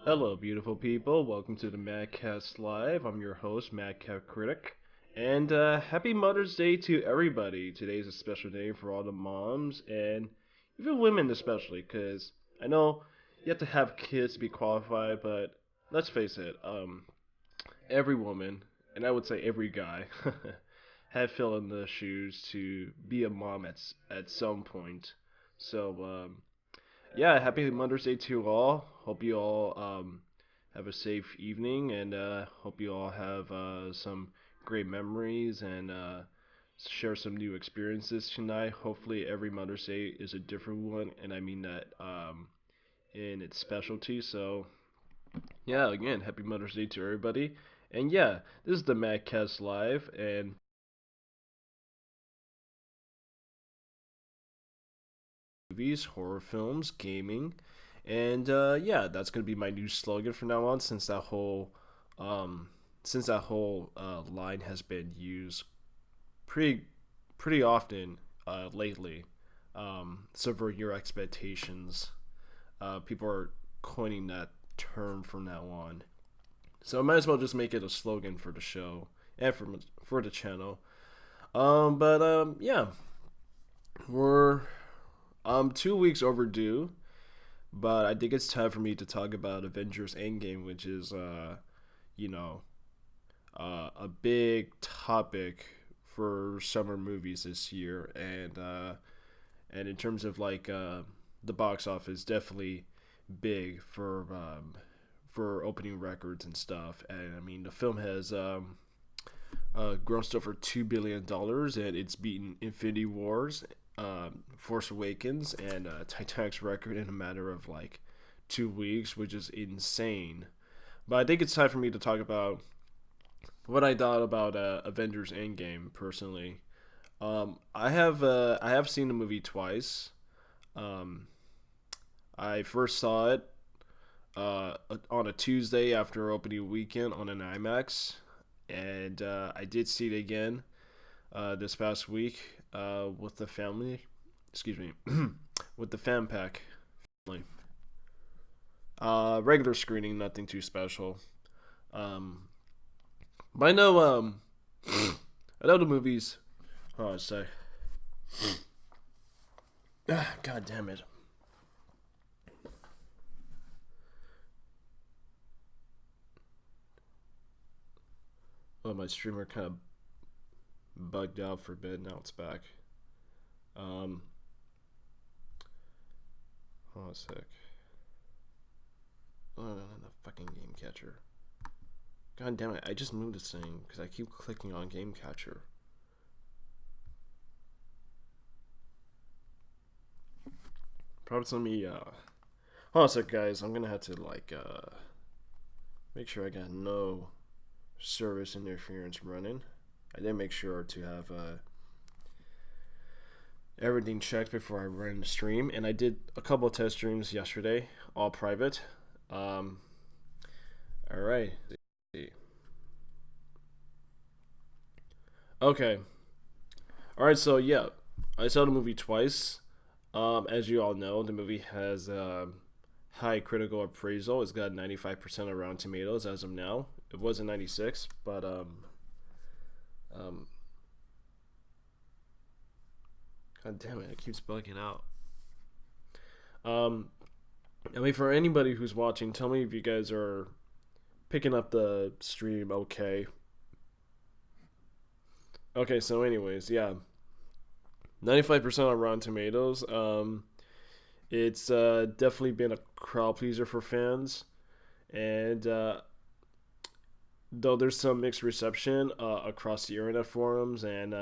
Hello, beautiful people. Welcome to the MadCast Live. I'm your host, MadCast Critic. And happy Mother's Day to everybody. Today's a special day for all the moms and even women, especially, because I know you have to have kids to be qualified, but let's face it, every woman, and I would say every guy, have filled in the shoes to be a mom at some point. So, yeah, happy Mother's Day to you all. Hope you all have a safe evening, and hope you all have some great memories and share some new experiences tonight. Hopefully, every Mother's Day is a different one, and I mean that in its specialty. So, yeah, again, happy Mother's Day to everybody. And yeah, this is the MadCast Live, and movies, horror films, gaming, and yeah, that's gonna be my new slogan from now on. Um, since that whole line has been used pretty pretty often lately. Subvert your expectations. People are coining that term from now on. So I might as well just make it a slogan for the show and for the channel. But yeah, we're 2 weeks overdue, but I think it's time for me to talk about Avengers Endgame, which is you know, a big topic for summer movies this year, and in terms of like the box office, definitely big for opening records and stuff. And I mean, the film has grossed over $2 billion, and it's beaten Infinity Wars, Force Awakens, and Titanic's record in a matter of like 2 weeks, which is insane. But I think it's time for me to talk about what I thought about Avengers Endgame personally. I have seen the movie twice. Um, I first saw it on a Tuesday after opening weekend on an IMAX, and I did see it again this past week with the family. Excuse me, with the fan pack family. Regular screening, nothing too special. Um, but I know I know the movies. Oh, sorry. God damn it. Oh, my streamer kind of bugged out for a bit. Now it's back. Um, Hold on a sec. Oh, no, the fucking game catcher. God damn it! I just moved this thing because I keep clicking on game catcher. Probably let me. Hold on a sec, guys. I'm gonna have to make sure I got no service interference running. I did make sure to have everything checked before I ran the stream, and I did a couple of test streams yesterday, all private. Um, all right. Okay. All right. So yeah, I saw the movie twice. As you all know, the movie has high critical appraisal. It's got 95% around Tomatoes as of now. It wasn't 96, but um, God damn it, it keeps bugging out. Um, I mean, for anybody who's watching, tell me if you guys are picking up the stream okay. Okay, so anyways, yeah, 95% on Rotten Tomatoes. It's definitely been a crowd pleaser for fans, and though there's some mixed reception across the internet forums and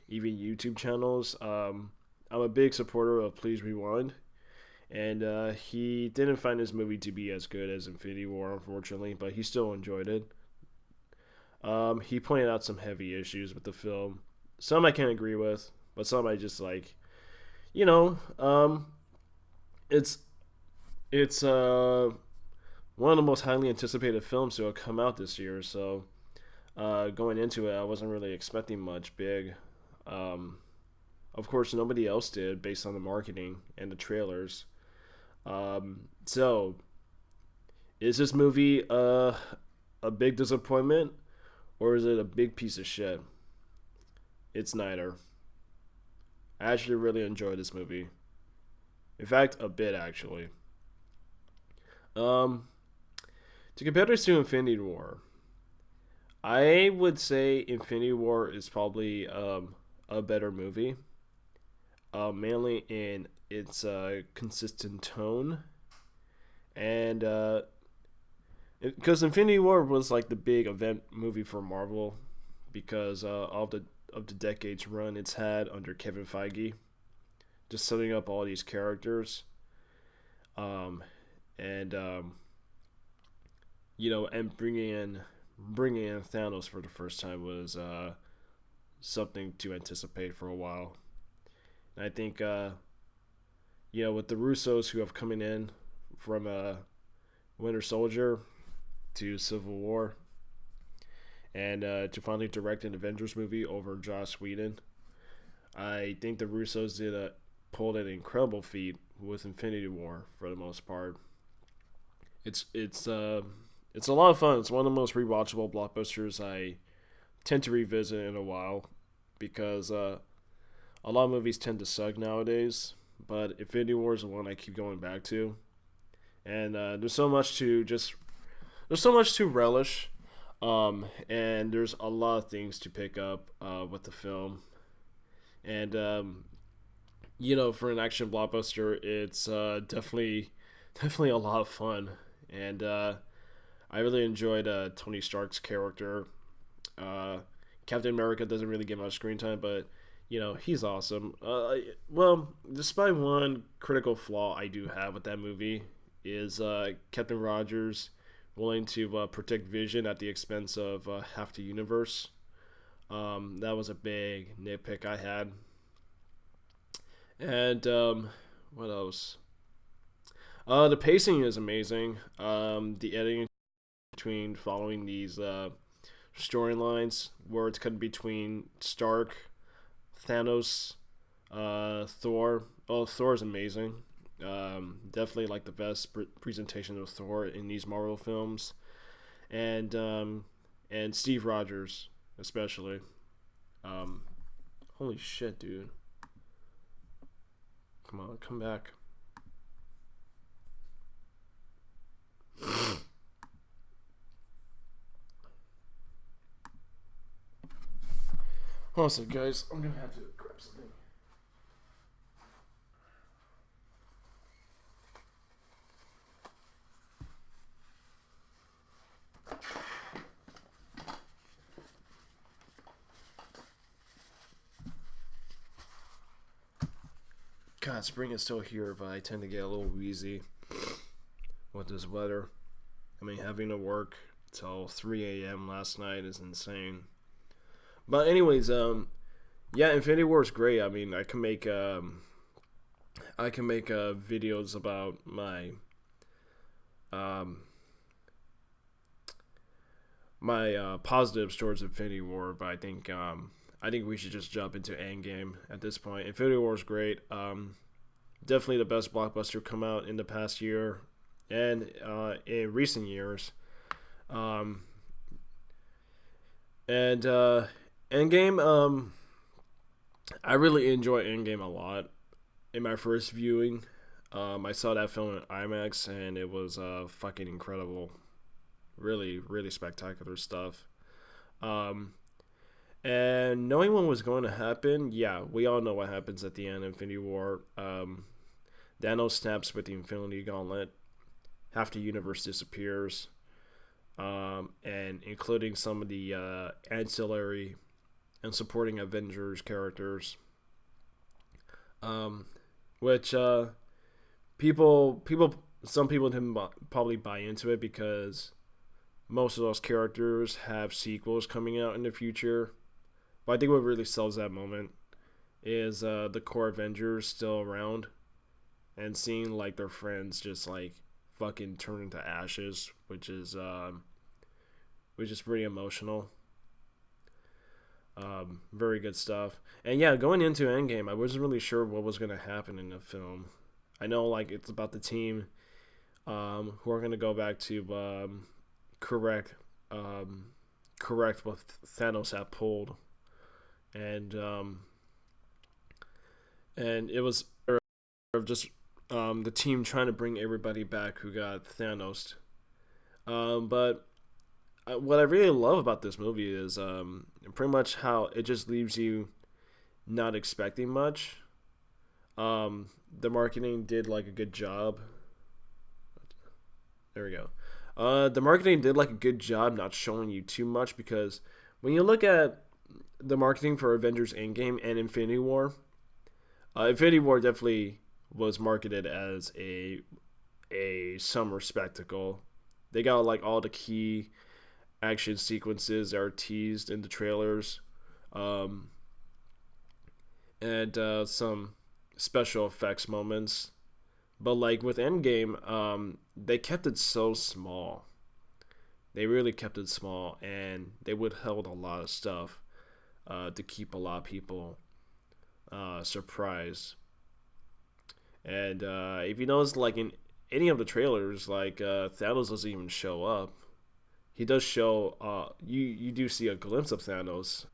even YouTube channels, I'm a big supporter of Please Rewind, and he didn't find his movie to be as good as Infinity War, unfortunately, but he still enjoyed it. He pointed out some heavy issues with the film. Some I can't agree with, but some I just like. You know, it's it's one of the most highly anticipated films to have come out this year. So going into it, I wasn't really expecting much big. Um, of course, nobody else did based on the marketing and the trailers. So is this movie a big disappointment or is it a big piece of shit? It's neither. I actually really enjoyed this movie. In fact, a bit actually. Um, to compare this to Infinity War, I would say Infinity War is probably a better movie, mainly in its consistent tone, and because Infinity War was like the big event movie for Marvel, because of the decades run it's had under Kevin Feige, just setting up all these characters, um, and and bringing in Thanos for the first time was something to anticipate for a while. And I think with the Russos who have coming in from Winter Soldier to Civil War, and to finally direct an Avengers movie over Joss Whedon, I think the Russos pulled an incredible feat with Infinity War for the most part. It's a lot of fun. It's one of the most rewatchable blockbusters I tend to revisit in a while because a lot of movies tend to suck nowadays. But Infinity War is the one I keep going back to, and there's so much to relish, and there's a lot of things to pick up with the film, and for an action blockbuster, it's definitely a lot of fun, and I really enjoyed Tony Stark's character. Uh, Captain America doesn't really get much screen time, but he's awesome. Well, despite one critical flaw I do have with that movie is Captain Rogers willing to protect Vision at the expense of half the universe. That was a big nitpick I had. And what else? The pacing is amazing. The editing between following these storylines where it's cut between Stark, Thanos, Thor. Oh, Thor is amazing. Definitely like the best presentation of Thor in these Marvel films, and Steve Rogers especially. Um, Holy shit, dude! Come on, come back. Hold on a second, guys. I'm gonna have to grab something. God, spring is still here, but I tend to get a little wheezy with this weather. I mean, having to work till 3 a.m. last night is insane. But anyways, yeah, Infinity War is great. I mean, I can make videos about um, my positives towards Infinity War, but I think we should just jump into Endgame at this point. Infinity War is great. Definitely the best blockbuster come out in the past year and in recent years. Um, and Endgame, I really enjoy Endgame a lot. In my first viewing, I saw that film in IMAX, and it was fucking incredible. Really, really spectacular stuff. Um, and knowing what was going to happen, yeah, we all know what happens at the end of Infinity War. Thanos snaps with the Infinity Gauntlet. Half the universe disappears, and including some of the ancillary and supporting Avengers characters, um, which some people didn't probably buy into it because most of those characters have sequels coming out in the future. But I think what really sells that moment is the core Avengers still around and seeing like their friends just like fucking turn into ashes, which is pretty emotional. Very good stuff. And yeah, going into Endgame, I wasn't really sure what was gonna happen in the film. I know like it's about the team who are gonna go back to correct um, correct what Thanos had pulled, and it was just the team trying to bring everybody back who got Thanos. But what I really love about this movie is pretty much how it just leaves you not expecting much. The marketing did like a good job. There we go. The marketing did like a good job not showing you too much because when you look at the marketing for Avengers Endgame and Infinity War definitely was marketed as a summer spectacle. They got like all the key action sequences that are teased in the trailers, um, and some special effects moments. But like with Endgame, they kept it so small. They really kept it small, and they withheld a lot of stuff to keep a lot of people surprised. And if you notice, like in any of the trailers, like Thanos doesn't even show up. He does show. You do see a glimpse of Thanos.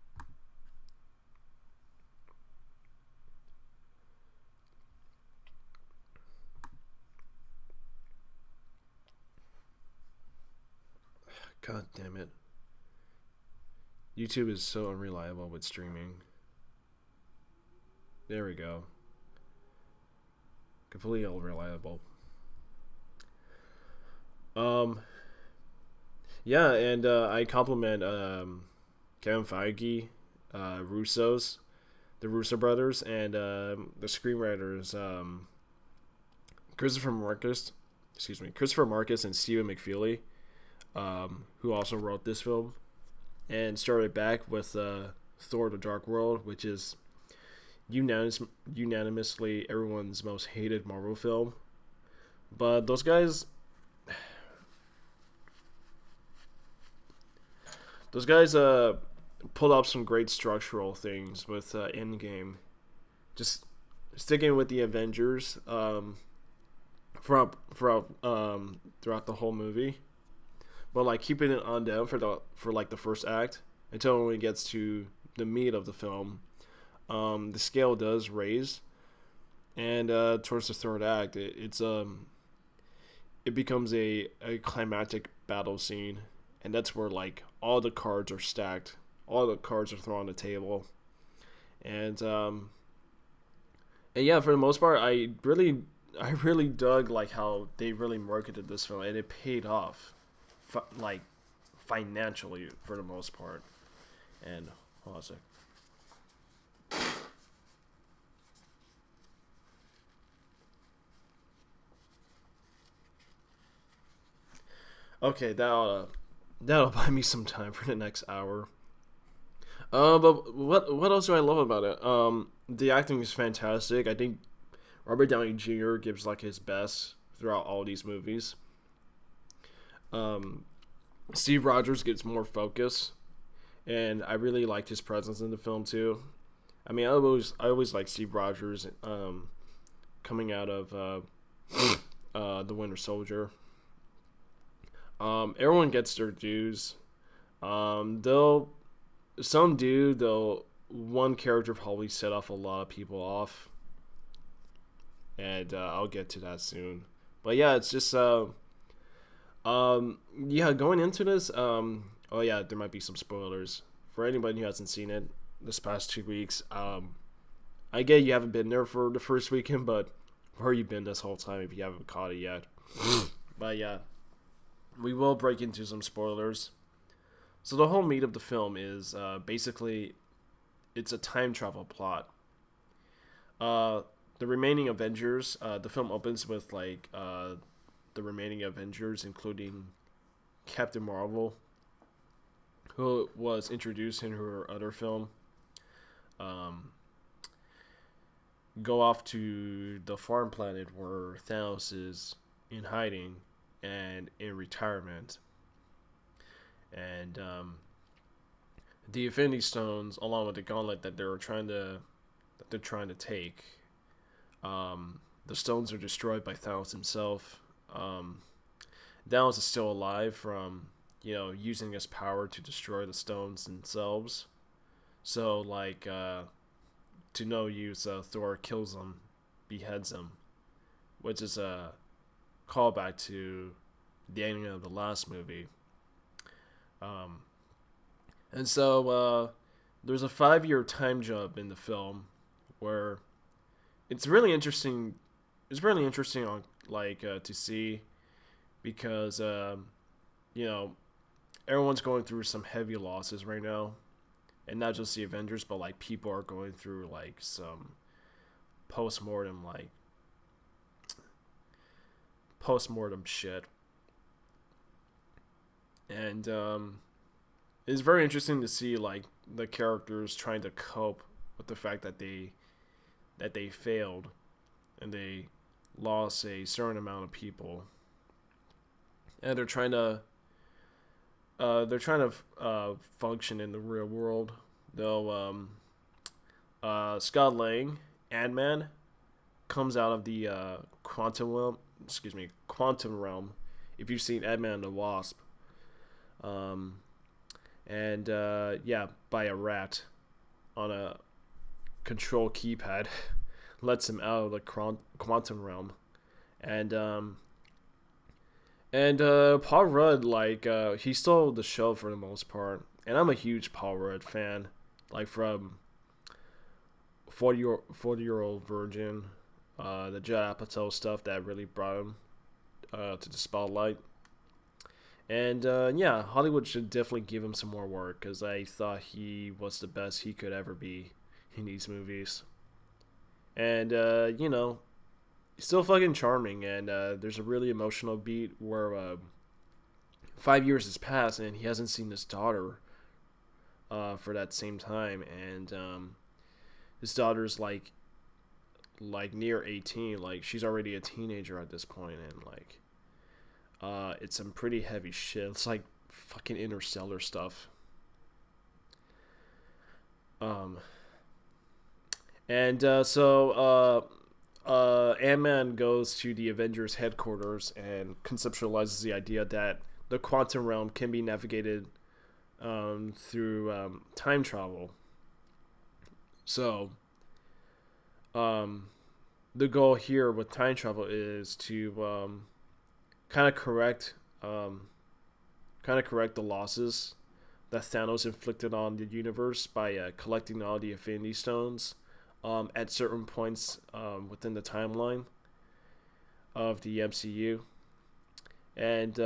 God damn it! YouTube is so unreliable with streaming. There we go. Completely unreliable. Um, yeah, and I compliment Kevin Feige, Russo's, the Russo brothers, and the screenwriters Christopher Marcus, Christopher Marcus and Stephen McFeely, who also wrote this film and started back with Thor: The Dark World, which is unanimously everyone's most hated Marvel film. But those guys pulled up some great structural things with Endgame. Just sticking with the Avengers throughout the whole movie, but like keeping it on them for like the first act until when it gets to the meat of the film. The scale does raise, And towards the third act, it becomes a climactic battle scene, and that's where like all the cards are stacked, all the cards are thrown on the table, and and yeah, for the most part, I really dug like how they really marketed this film, and it paid off, like financially for the most part. And hold on a sec. Okay, that'll buy me some time for the next hour. But what else do I love about it? The acting is fantastic. I think Robert Downey Jr. gives like his best throughout all these movies. Um, Steve Rogers gets more focus, and I really liked his presence in the film too. I mean, I always like Steve Rogers coming out of the Winter Soldier. Everyone gets their dues. They'll some do though. One character probably set off a lot of people off, and I'll get to that soon. But yeah, it's just yeah, going into this, oh yeah, there might be some spoilers for anybody who hasn't seen it this past 2 weeks. I get you haven't been there for the first weekend, but where you been this whole time if you haven't caught it yet? But yeah, we will break into some spoilers. So the whole meat of the film is basically it's a time travel plot. Uh, the remaining Avengers. The film opens with like the remaining Avengers, including Captain Marvel, who was introduced in her other film. Um, go off to the farm planet where Thanos is in hiding and in retirement, and the Infinity Stones, along with the Gauntlet that they're trying to take. The stones are destroyed by Thanos himself. Um, Thanos is still alive from using his power to destroy the stones themselves. So like to no use, Thor kills him, beheads him, which is a callback to the ending of the last movie. Um, and so there's a 5 year time jump in the film where it's really interesting. It's really interesting on like to see because you know everyone's going through some heavy losses right now, and not just the Avengers, but like people are going through like some post mortem shit, and it's very interesting to see like the characters trying to cope with the fact that they failed and they lost a certain amount of people, and they're trying to function in the real world. Though Scott Lang, Ant Man, comes out of the quantum realm. If you've seen Ant Man and the Wasp, um, and yeah, by a rat on a control keypad, lets him out of the quantum realm, and Paul Rudd he stole the show for the most part, and I'm a huge Paul Rudd fan, like from 40 year old virgin, the Judd Apatow stuff that really brought him to the spotlight. And yeah, Hollywood should definitely give him some more work because I thought he was the best he could ever be in these movies. And still fucking charming. And there's a really emotional beat where 5 years has passed and he hasn't seen his daughter for that same time, and his daughter's like near 18, like she's already a teenager at this point, and like it's some pretty heavy shit. It's like fucking interstellar stuff. Um, and Ant-Man goes to the Avengers headquarters and conceptualizes the idea that the quantum realm can be navigated through time travel. So, um, the goal here with time travel is to kind of correct um, the losses that Thanos inflicted on the universe by collecting all the Infinity Stones at certain points within the timeline of the MCU. And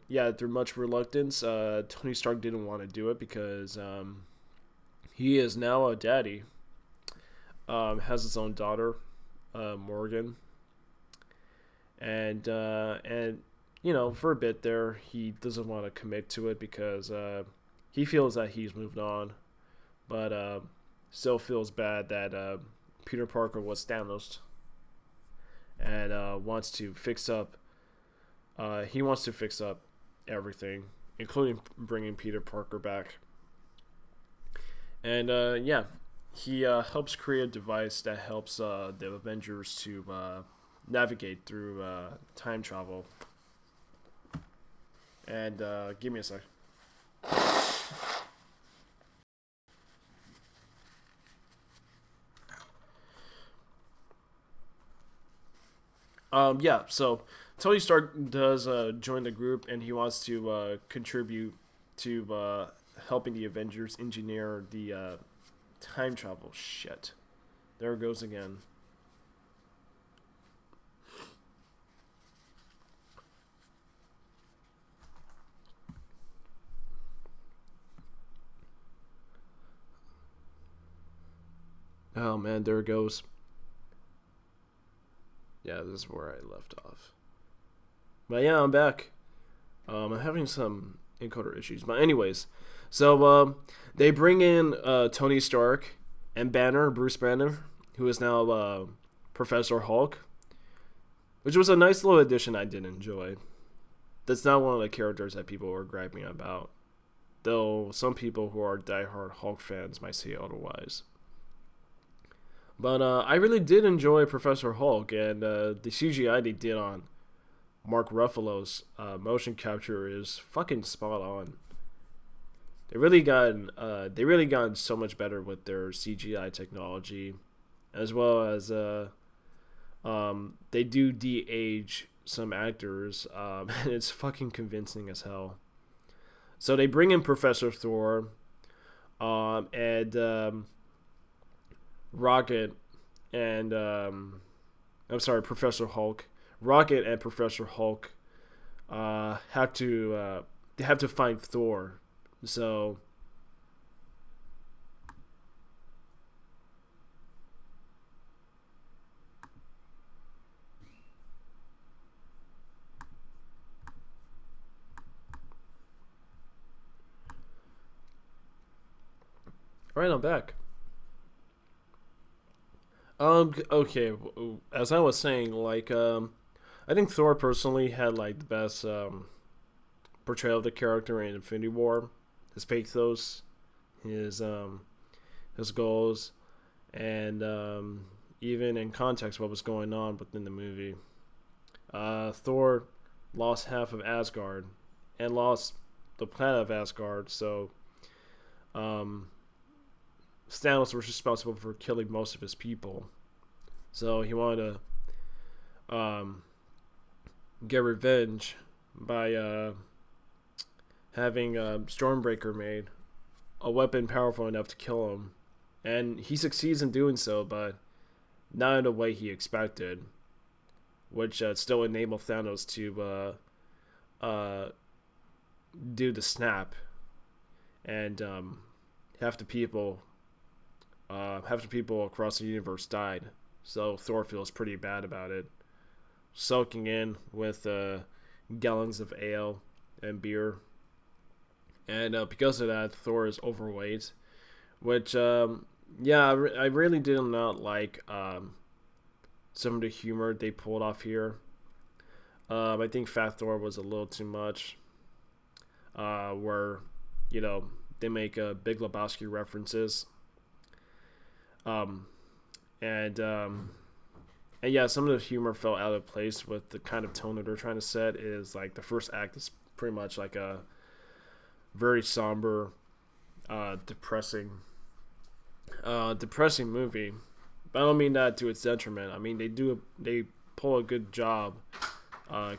yeah, through much reluctance, Tony Stark didn't want to do it because he is now a daddy, has his own daughter, Morgan, and you know, for a bit there, he doesn't want to commit to it because he feels that he's moved on, but still feels bad that Peter Parker was Thanos and wants to fix up. He wants to fix up everything, including bringing Peter Parker back. And yeah, he helps create a device that helps the Avengers to navigate through time travel. And give me a sec. Yeah, so Tony Stark does join the group, and he wants to contribute to helping the Avengers engineer the time travel shit. There it goes again. Oh man, there it goes. Yeah, this is where I left off. But yeah, I'm back. I'm having some encoder issues, but anyways, so they bring in Tony Stark and Bruce Banner, who is now Professor Hulk, which was a nice little addition I did enjoy. That's not one of the characters that people were griping about, though some people who are diehard Hulk fans might say otherwise. But I really did enjoy Professor Hulk, and the CGI they did on Mark Ruffalo's motion capture is fucking spot on. They really gotten so much better with their CGI technology, as well as they do de-age some actors, and it's fucking convincing as hell. So they bring in Professor Thor, and Rocket, and I'm sorry, Professor Hulk. Rocket and Professor Hulk they have to find Thor. So right, I'm back. Okay. As I was saying, like, I think Thor personally had like the best portrayal of the character in Infinity War. His pathos, his his goals, and even in context what was going on within the movie. Thor lost half of Asgard and lost the planet of Asgard, so um, Thanos was responsible for killing most of his people. So he wanted to get revenge by having Stormbreaker made, a weapon powerful enough to kill him. And he succeeds in doing so, but not in the way he expected, which still enabled Thanos to do the snap, and half the people across the universe died. So Thor feels pretty bad about it, soaking in with gallons of ale and beer, and because of that, Thor is overweight, which yeah, I really did not like some of the humor they pulled off here. I think Fat Thor was a little too much. Where, you know, they make Big Lebowski references. Um, and yeah, some of the humor fell out of place with the kind of tone that they're trying to set. Is like the first act is pretty much like a very somber, depressing movie. But I don't mean that to its detriment. I mean they pull a good job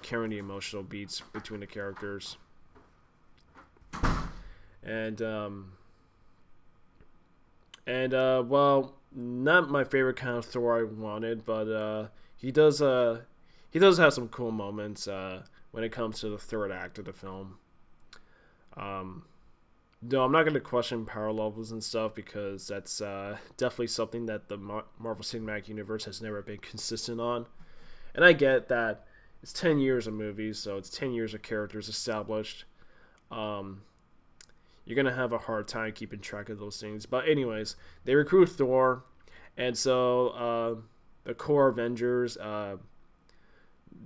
carrying the emotional beats between the characters. And well, not my favorite kind of Thor I wanted, but he does have some cool moments when it comes to the third act of the film. Um, no, I'm not going to question power levels and stuff because that's definitely something that the Marvel Cinematic Universe has never been consistent on. And I get that it's 10 years of movies, so it's 10 years of characters established. Um, you're going to have a hard time keeping track of those things. But, anyways, they recruit Thor, and so the core Avengers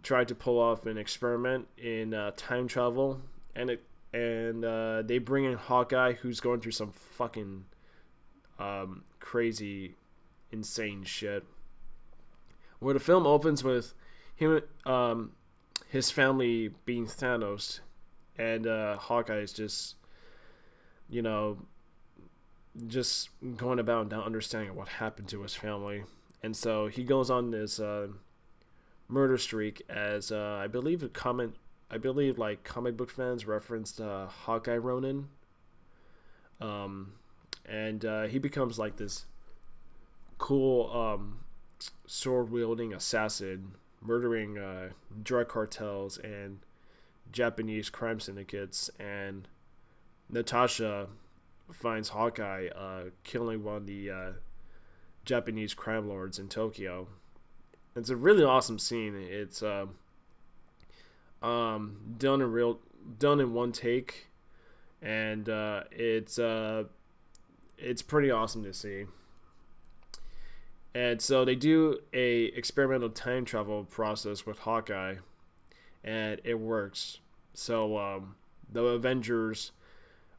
tried to pull off an experiment in time travel, and they bring in Hawkeye, who's going through some fucking crazy, insane shit. Where the film opens with him, his family being Thanos, and Hawkeye is just, you know, just going about not understanding what happened to his family, and so he goes on this murder streak as I believe like comic book fans referenced Hawkeye Ronin, and he becomes like this cool sword wielding assassin, murdering drug cartels and Japanese crime syndicates. And Natasha finds Hawkeye killing one of the Japanese crime lords in Tokyo. It's a really awesome scene. It's done in one take, and it's pretty awesome to see. And so they do a experimental time travel process with Hawkeye, and it works. So the Avengers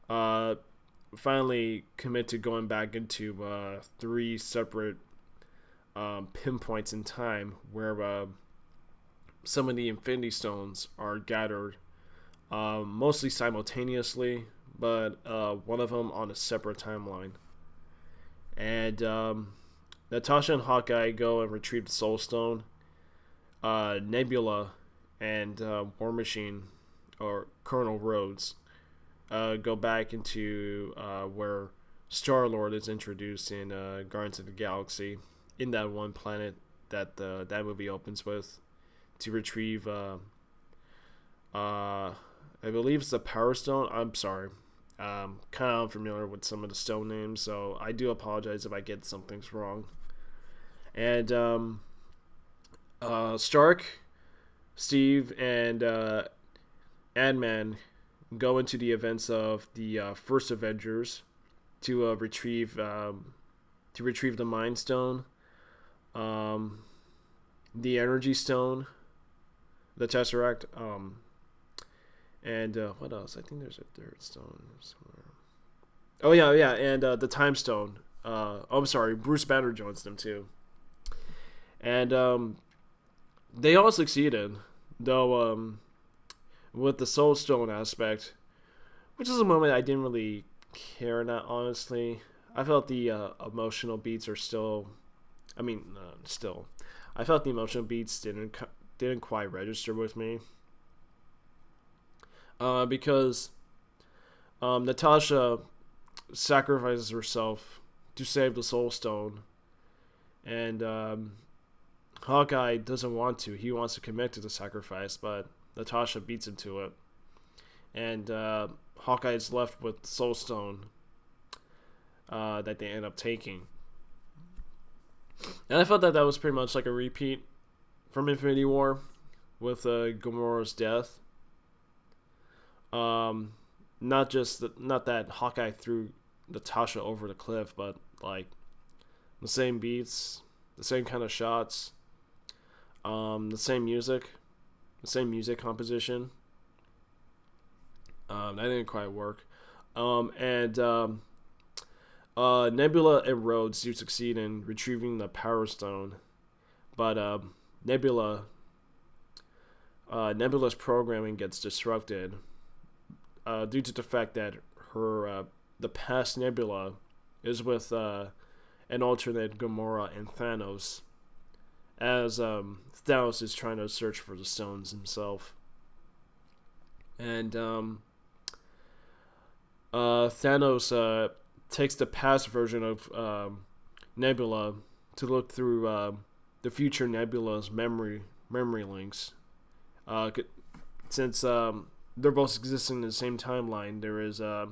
finally commit to going back into three separate pinpoints in time where some of the Infinity Stones are gathered, mostly simultaneously, but one of them on a separate timeline. And Natasha and Hawkeye go and retrieve the Soul Stone. Nebula and War Machine, or Colonel Rhodes, go back into where Star Lord is introduced in Guardians of the Galaxy, in that one planet that that movie opens with, to retrieve I believe it's the Power Stone. I'm sorry, kind of unfamiliar with some of the stone names, so I do apologize if I get some things wrong. And Stark, Steve, and Ant-Man go into the events of the first Avengers to retrieve the Mind Stone, the Energy Stone, the Tesseract, and what else? I think there's a third stone somewhere. Oh yeah, and the Time Stone. I'm sorry, Bruce Banner joins them too, and they all succeeded, though with the Soul Stone aspect, which is a moment I didn't really care that honestly. I felt the emotional beats are still, still, I felt the emotional beats didn't quite register with me, because Natasha sacrifices herself to save the Soul Stone, and Hawkeye doesn't want to. He wants to commit to the sacrifice, but Natasha beats him to it, and Hawkeye is left with the Soul Stone that they end up taking. And I felt that was pretty much like a repeat from Infinity War with Gamora's death. Not that Hawkeye threw Natasha over the cliff, but like the same beats, the same kind of shots, the same music composition. That didn't quite work. And Nebula and Rhodes do succeed in retrieving the Power Stone, but Nebula's programming gets disrupted due to the fact that her the past Nebula is with an alternate Gamora and Thanos, as Thanos is trying to search for the stones himself. And Thanos takes the past version of Nebula to look through the future Nebula's memory links. Since they're both existing in the same timeline, there is a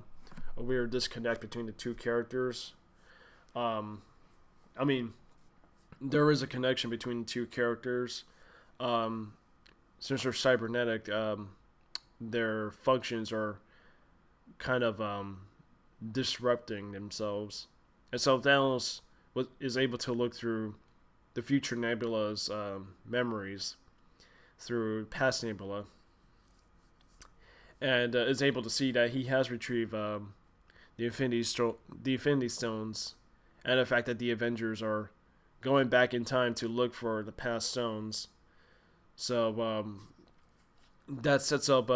weird disconnect between the two characters. I mean, there is a connection between the two characters. Since they're cybernetic, their functions are kind of disrupting themselves. And so Thanos is able to look through the future Nebula's memories through past Nebula, and is able to see that he has retrieved the Infinity Stones, and the fact that the Avengers are going back in time to look for the past stones. So that sets up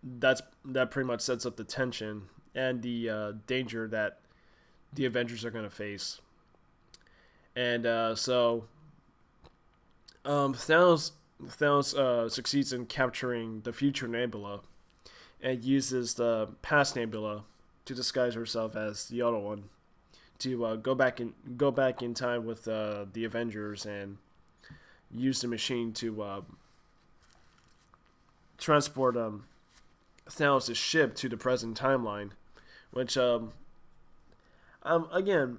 that pretty much sets up the tension and the danger that the Avengers are going to face. And Thanos succeeds in capturing the future Nebula and uses the past Nebula to disguise herself as the other one to go back in time with the Avengers and use the machine to transport Thanos' ship to the present timeline, which again,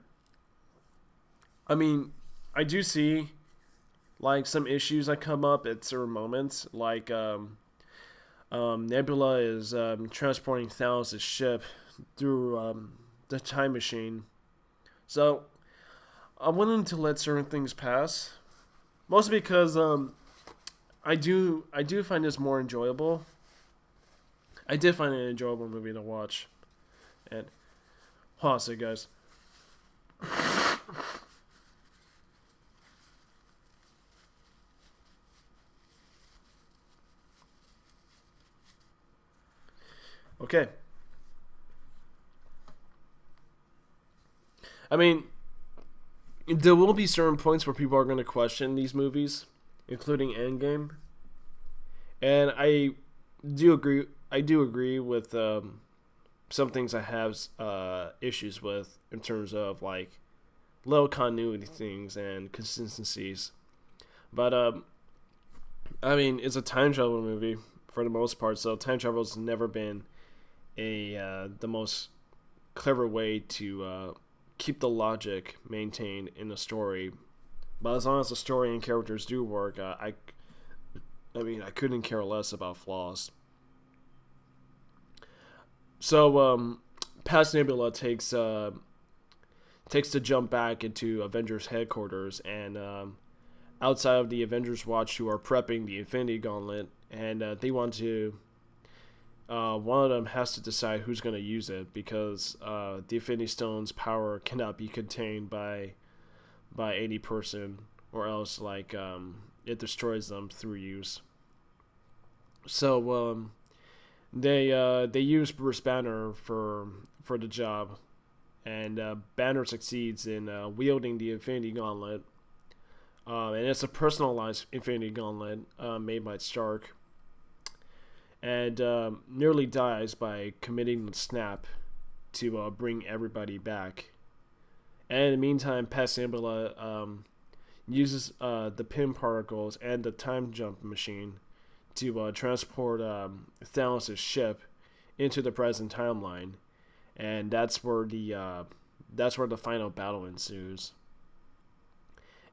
I mean, I do see like some issues that come up at certain moments, like Nebula is transporting Thanos' ship through the time machine. So I'm willing to let certain things pass, mostly because I do find this more enjoyable. I did find it an enjoyable movie to watch, and hold on a second, guys. Okay. I mean, there will be certain points where people are going to question these movies, including Endgame, and I do agree. I do agree with some things I have issues with in terms of like little continuity things and consistencies. But I mean, it's a time travel movie for the most part, so time travel has never been the most clever way to keep the logic maintained in the story. But as long as the story and characters do work, I mean, I couldn't care less about flaws. So, past Nebula takes the jump back into Avengers headquarters, and outside of the Avengers Watch, who are prepping the Infinity Gauntlet, and they want to. One of them has to decide who's going to use it because the Infinity Stone's power cannot be contained by any person, or else like it destroys them through use. So they use Bruce Banner for the job, and Banner succeeds in wielding the Infinity Gauntlet, and it's a personalized Infinity Gauntlet made by Stark, and nearly dies by committing the snap to bring everybody back. And in the meantime, Past Nebula uses the pin particles and the time jump machine to transport Thanos' ship into the present timeline, and that's where the final battle ensues.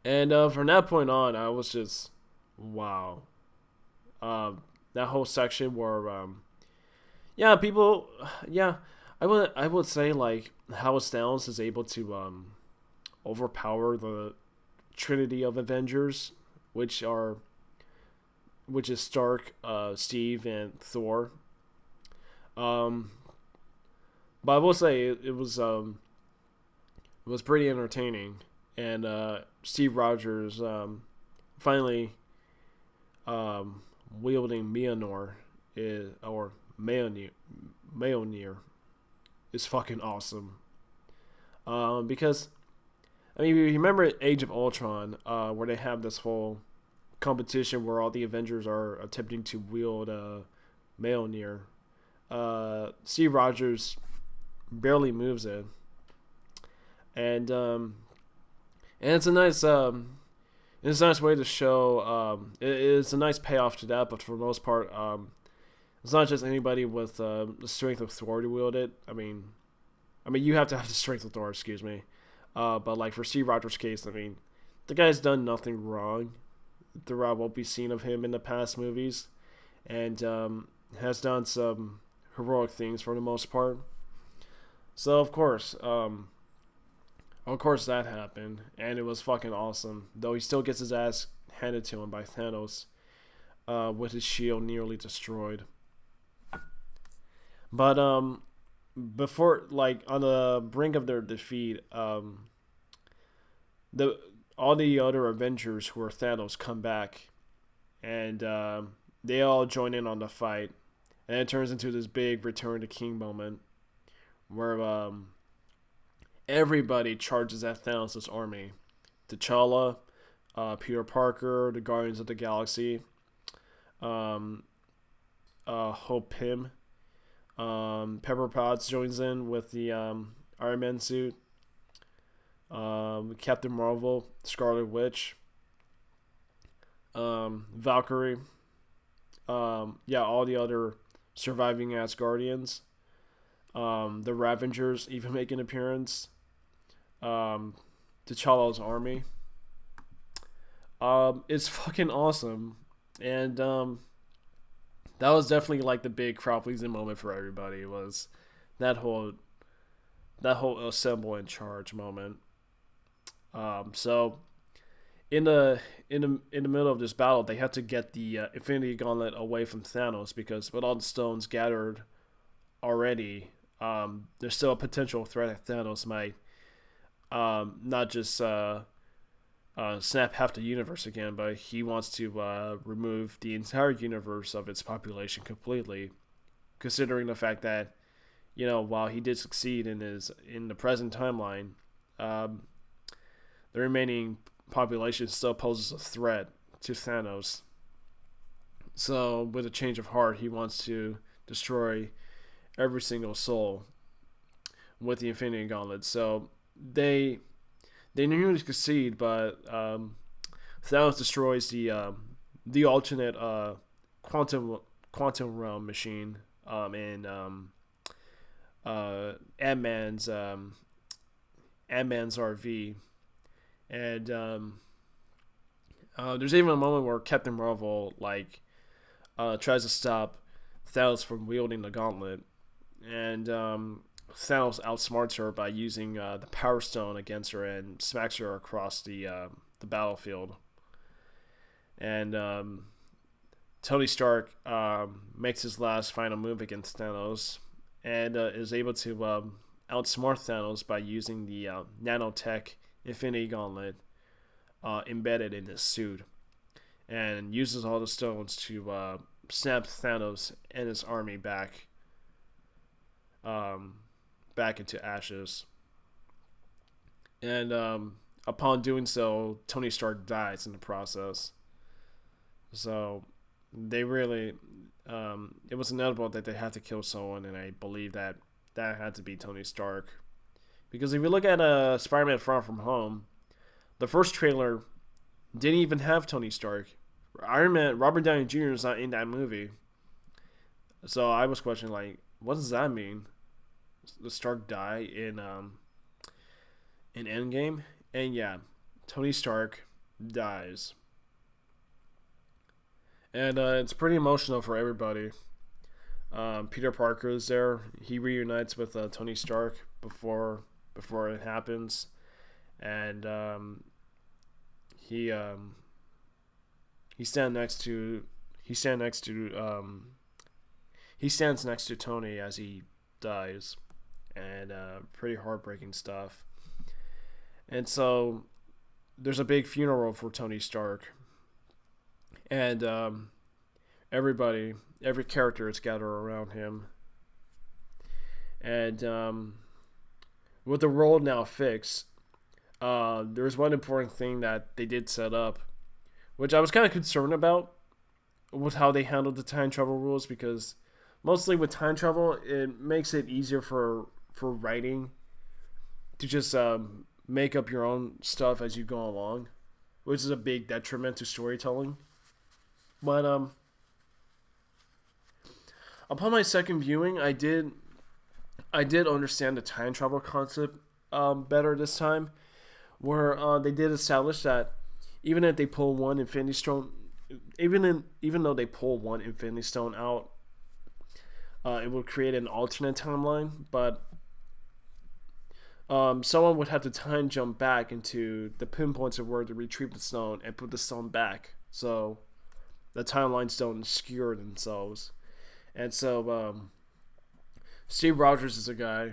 And from that point on, I was just wow. That whole section where yeah, people, yeah, I would say like how Thanos is able to overpower the Trinity of Avengers, which is Stark, Steve, and Thor. Um, but I will say it was pretty entertaining, and Steve Rogers finally wielding Mjolnir is fucking awesome. Because I mean, you remember Age of Ultron, where they have this whole competition where all the Avengers are attempting to wield Mjolnir. Steve Rogers barely moves it, and it's a nice way to show. It's a nice payoff to that, but for the most part, it's not just anybody with the strength of Thor to wield it. I mean, you have to have the strength of Thor. Excuse me. But like for Steve Rogers' case, I mean, the guy's done nothing wrong throughout what we've seen of him in the past movies, and has done some heroic things for the most part. So of course that happened, and it was fucking awesome. Though he still gets his ass handed to him by Thanos, with his shield nearly destroyed. But before, like, on the brink of their defeat, the all the other Avengers who are Thanos come back, and they all join in on the fight, and it turns into this big Return to King moment where everybody charges at Thanos' army. T'Challa, Peter Parker, the Guardians of the Galaxy, um, Hope Pym, Pepper Potts joins in with the Iron Man suit, Captain Marvel, Scarlet Witch, Valkyrie, yeah, all the other surviving Asgardians, the Ravengers even make an appearance, T'Challa's army. It's fucking awesome, and that was definitely like the big crowd pleasing moment for everybody. Was that whole assemble and charge moment. So in the middle of this battle, they had to get the Infinity Gauntlet away from Thanos because with all the stones gathered already, there's still a potential threat that Thanos might not just snap half the universe again, but he wants to remove the entire universe of its population completely. Considering the fact that, while he did succeed in the present timeline, um, the remaining population still poses a threat to Thanos. So, with a change of heart, he wants to destroy every single soul with the Infinity Gauntlet. So they nearly succeed, but Thanos destroys the alternate quantum realm machine in Ant-Man's RV, and there's even a moment where Captain Marvel tries to stop Thanos from wielding the gauntlet, and Thanos outsmarts her by using the Power Stone against her and smacks her across the battlefield. And Tony Stark makes his last final move against Thanos and is able to outsmart Thanos by using the nanotech Infinity Gauntlet embedded in his suit, and uses all the stones to snap Thanos and his army back into ashes. And upon doing so, Tony Stark dies in the process. So they really, it was inevitable that they had to kill someone, and I believe that had to be Tony Stark. Because if you look at Spider-Man Far From Home, the first trailer didn't even have Tony Stark. Iron Man, Robert Downey Jr. is not in that movie. So I was questioning, what does that mean? The Stark die in Endgame? And yeah, Tony Stark dies. And it's pretty emotional for everybody. Peter Parker is there. He reunites with Tony Stark before it happens, and he stands next to Tony as he dies, and pretty heartbreaking stuff. And so there's a big funeral for Tony Stark, and every character is gathered around him, and with the role now fixed, there's one important thing that they did set up, which I was kind of concerned about with how they handled the time travel rules, because mostly with time travel, it makes it easier for writing to just make up your own stuff as you go along, which is a big detriment to storytelling. But upon my second viewing, I did understand the time travel concept better this time, where they did establish that even if they pull one Infinity Stone, even though they pull one Infinity Stone out, it will create an alternate timeline. But someone would have to time jump back into the pinpoints of where to retrieve the stone and put the stone back, so the timelines don't obscure themselves. And so Steve Rogers is a guy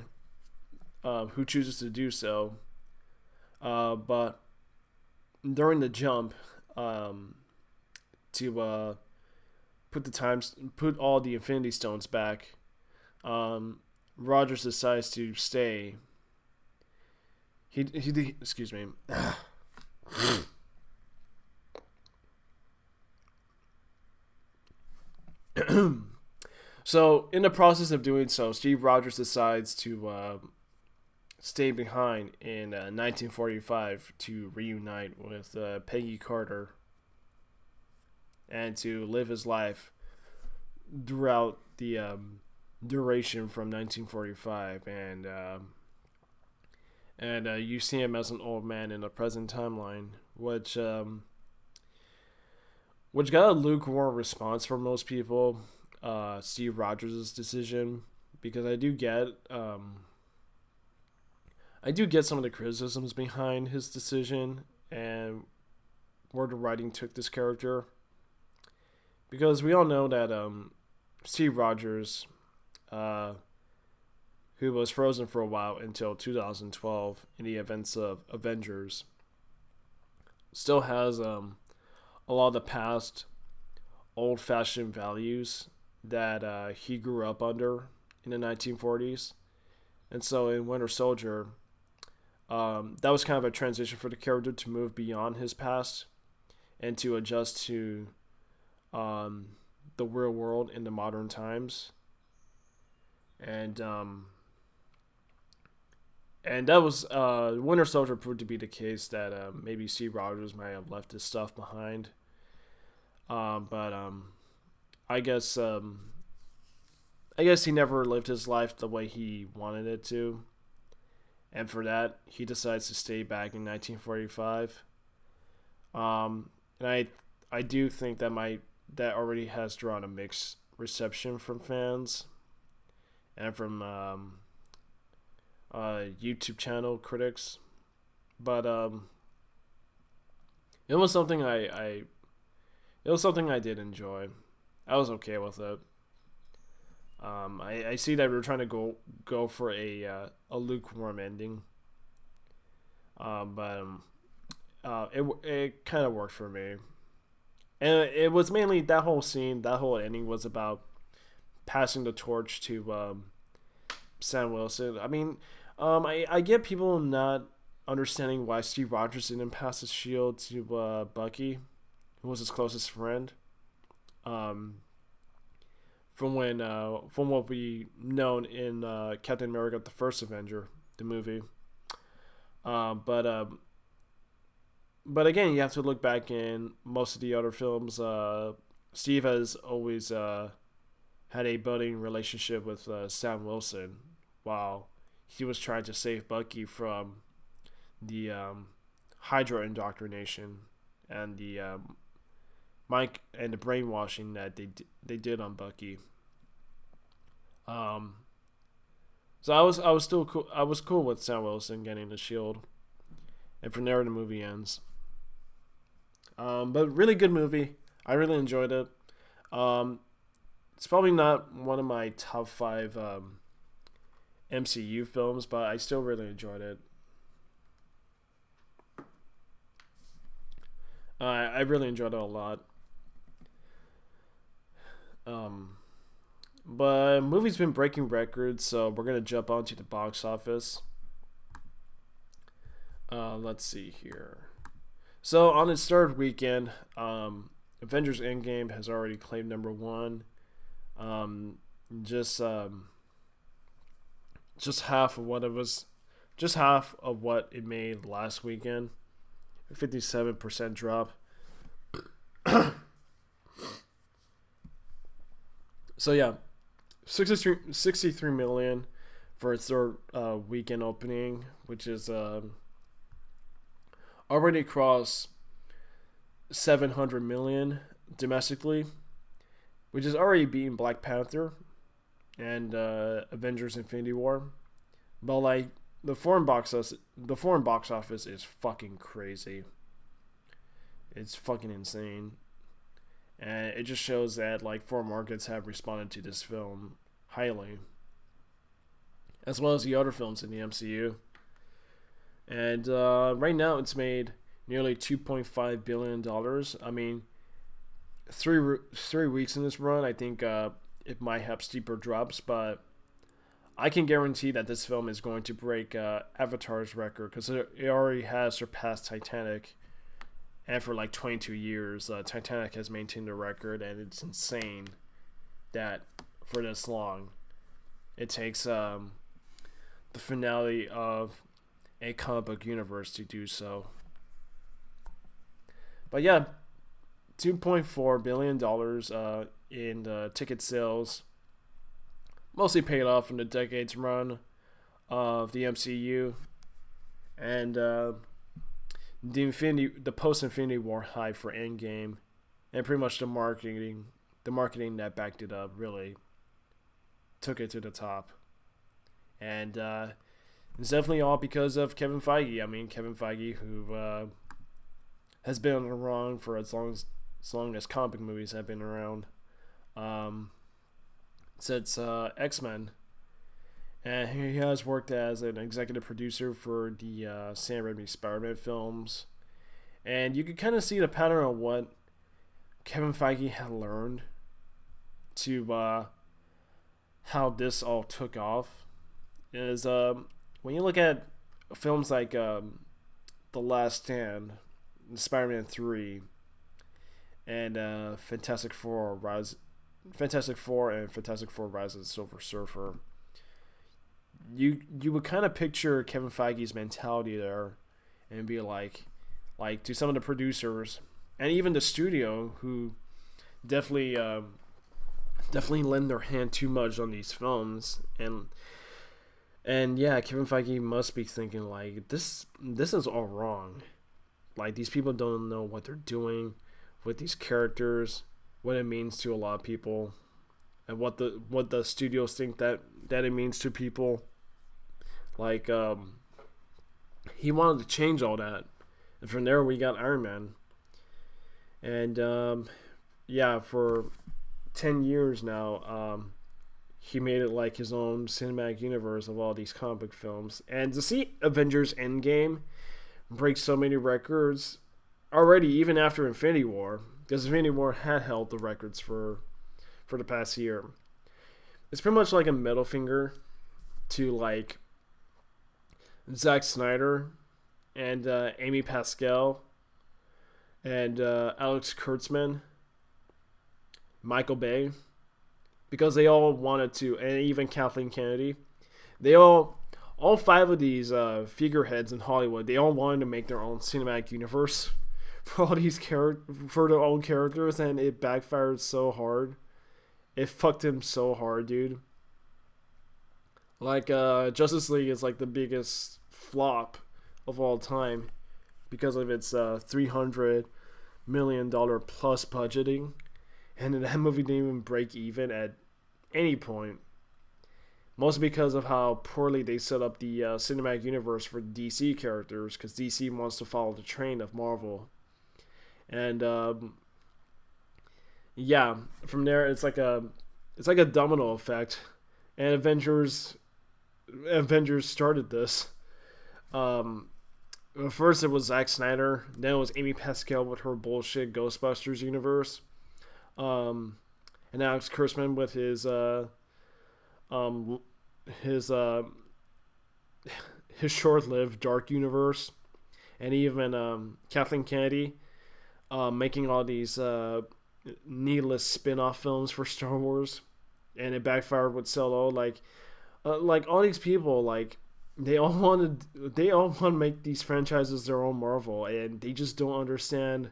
who chooses to do so. But during the jump, to put all the Infinity Stones back, Rogers decides to stay. He excuse me. So in the process of doing so, Steve Rogers decides to stay behind in 1945 to reunite with Peggy Carter and to live his life throughout the duration from 1945, and you see him as an old man in the present timeline, which got a lukewarm response from most people. Steve Rogers' decision, because I do get some of the criticisms behind his decision and where the writing took this character, because we all know that Steve Rogers, who was frozen for a while until 2012 in the events of Avengers, still has a lot of the past old-fashioned values that he grew up under in the 1940s. And so in Winter Soldier, that was kind of a transition for the character to move beyond his past and to adjust to the real world in the modern times. And that was Winter Soldier proved to be the case, that maybe Steve Rogers might have left his stuff behind. But I guess I guess he never lived his life the way he wanted it to, and for that he decides to stay back in 1945. And I do think that already has drawn a mixed reception from fans and from YouTube channel critics, but it was something it was something I did enjoy. I was okay with it. I see that we're trying to go for a lukewarm ending, but it kind of worked for me, and it was mainly that whole scene, that whole ending was about passing the torch to Sam Wilson. I mean, I get people not understanding why Steve Rogers didn't pass his shield to Bucky, who was his closest friend. Um, from what we known in Captain America: The First Avenger, the movie. Um, but um, but again, you have to look back in most of the other films. Steve has always had a budding relationship with Sam Wilson, while he was trying to save Bucky from the Hydra indoctrination and the Mike and the brainwashing that they did on Bucky. Um, so I was still cool. I was cool with Sam Wilson getting the shield, and from there the movie ends. But really good movie. I really enjoyed it. Um, it's probably not one of my top five MCU films, but I still really enjoyed it. I really enjoyed it a lot. Um, but movie's been breaking records, so we're gonna jump onto the box office. Let's see here. So on its third weekend, Avengers Endgame has already claimed number one. Um, just um, just half of what it was, just half of what it made last weekend. 57% drop. So yeah, 63 million for its third weekend opening, which is already crossed 700 million domestically, which is already beating Black Panther and Avengers Infinity War. But like the foreign box office is fucking crazy. It's fucking insane, and it just shows that like foreign markets have responded to this film highly, as well as the other films in the MCU. And right now, it's made nearly $2.5 billion. I mean, 3 weeks in this run, I think it might have steeper drops, but I can guarantee that this film is going to break Avatar's record because it already has surpassed Titanic, and for like 22 years, Titanic has maintained the record, and it's insane that for this long it takes the finale of a comic book universe to do so. But yeah, $2.4 billion in ticket sales, mostly paid off from the decades run of the MCU and the post Infinity War hype for Endgame, and pretty much the marketing that backed it up really took it to the top. And it's definitely all because of Kevin Feige. I mean, Kevin Feige, who has been on the run for as long as comic movies have been around, since X-Men. And he has worked as an executive producer for the Sam Raimi Spider-Man films. And you can kind of see the pattern of what Kevin Feige had learned to how this all took off. Is when you look at films like The Last Stand, Spider-Man 3, and Fantastic Four and Fantastic Four Rise of the Silver Surfer, you would kind of picture Kevin Feige's mentality there, and be like to some of the producers and even the studio who definitely lend their hand too much on these films, and yeah, Kevin Feige must be thinking like this is all wrong. Like, these people don't know what they're doing with these characters, what it means to a lot of people, and what the studios think that it means to people. Like, he wanted to change all that, and from there we got Iron Man. And yeah, for 10 years now, he made it like his own cinematic universe of all these comic book films. And to see Avengers Endgame break so many records already, even after Infinity War, because Infinity War had held the records for the past year, it's pretty much like a middle finger to like Zack Snyder and Amy Pascal and Alex Kurtzman, Michael Bay, because they all wanted to, and even Kathleen Kennedy, they all five of these figureheads in Hollywood, they all wanted to make their own cinematic universe for all these for their own characters, and it backfired so hard. It fucked him so hard, dude. Like, Justice League is like the biggest flop of all time because of its $300 million plus budgeting, and that movie didn't even break even at any point. Mostly because of how poorly they set up the cinematic universe for DC characters, because DC wants to follow the train of Marvel. And yeah, from there it's like a domino effect, and Avengers started this. First it was Zack Snyder, then it was Amy Pascal with her bullshit Ghostbusters universe, and Alex Kurtzman with his short-lived Dark universe, and even Kathleen Kennedy making all these needless spin-off films for Star Wars, and it backfired with Solo. Like all these people, like they all want to make these franchises their own Marvel, and they just don't understand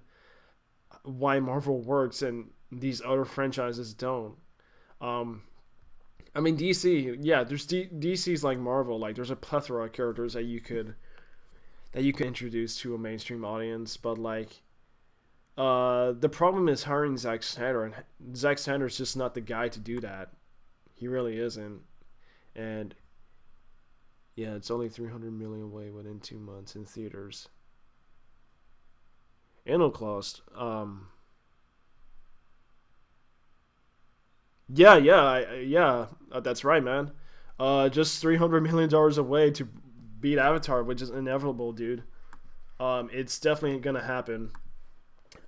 why Marvel works and these other franchises don't. Um, I mean DC, yeah, DC's like Marvel. Like there's a plethora of characters that you can introduce to a mainstream audience, but like the problem is hiring Zack Snyder, and Zack Snyder's just not the guy to do that. He really isn't. And yeah, it's only 300 million away within 2 months in theaters. Animal Claus. Yeah, yeah, yeah. That's right, man. Just $300 million away to beat Avatar, which is inevitable, dude. It's definitely gonna happen.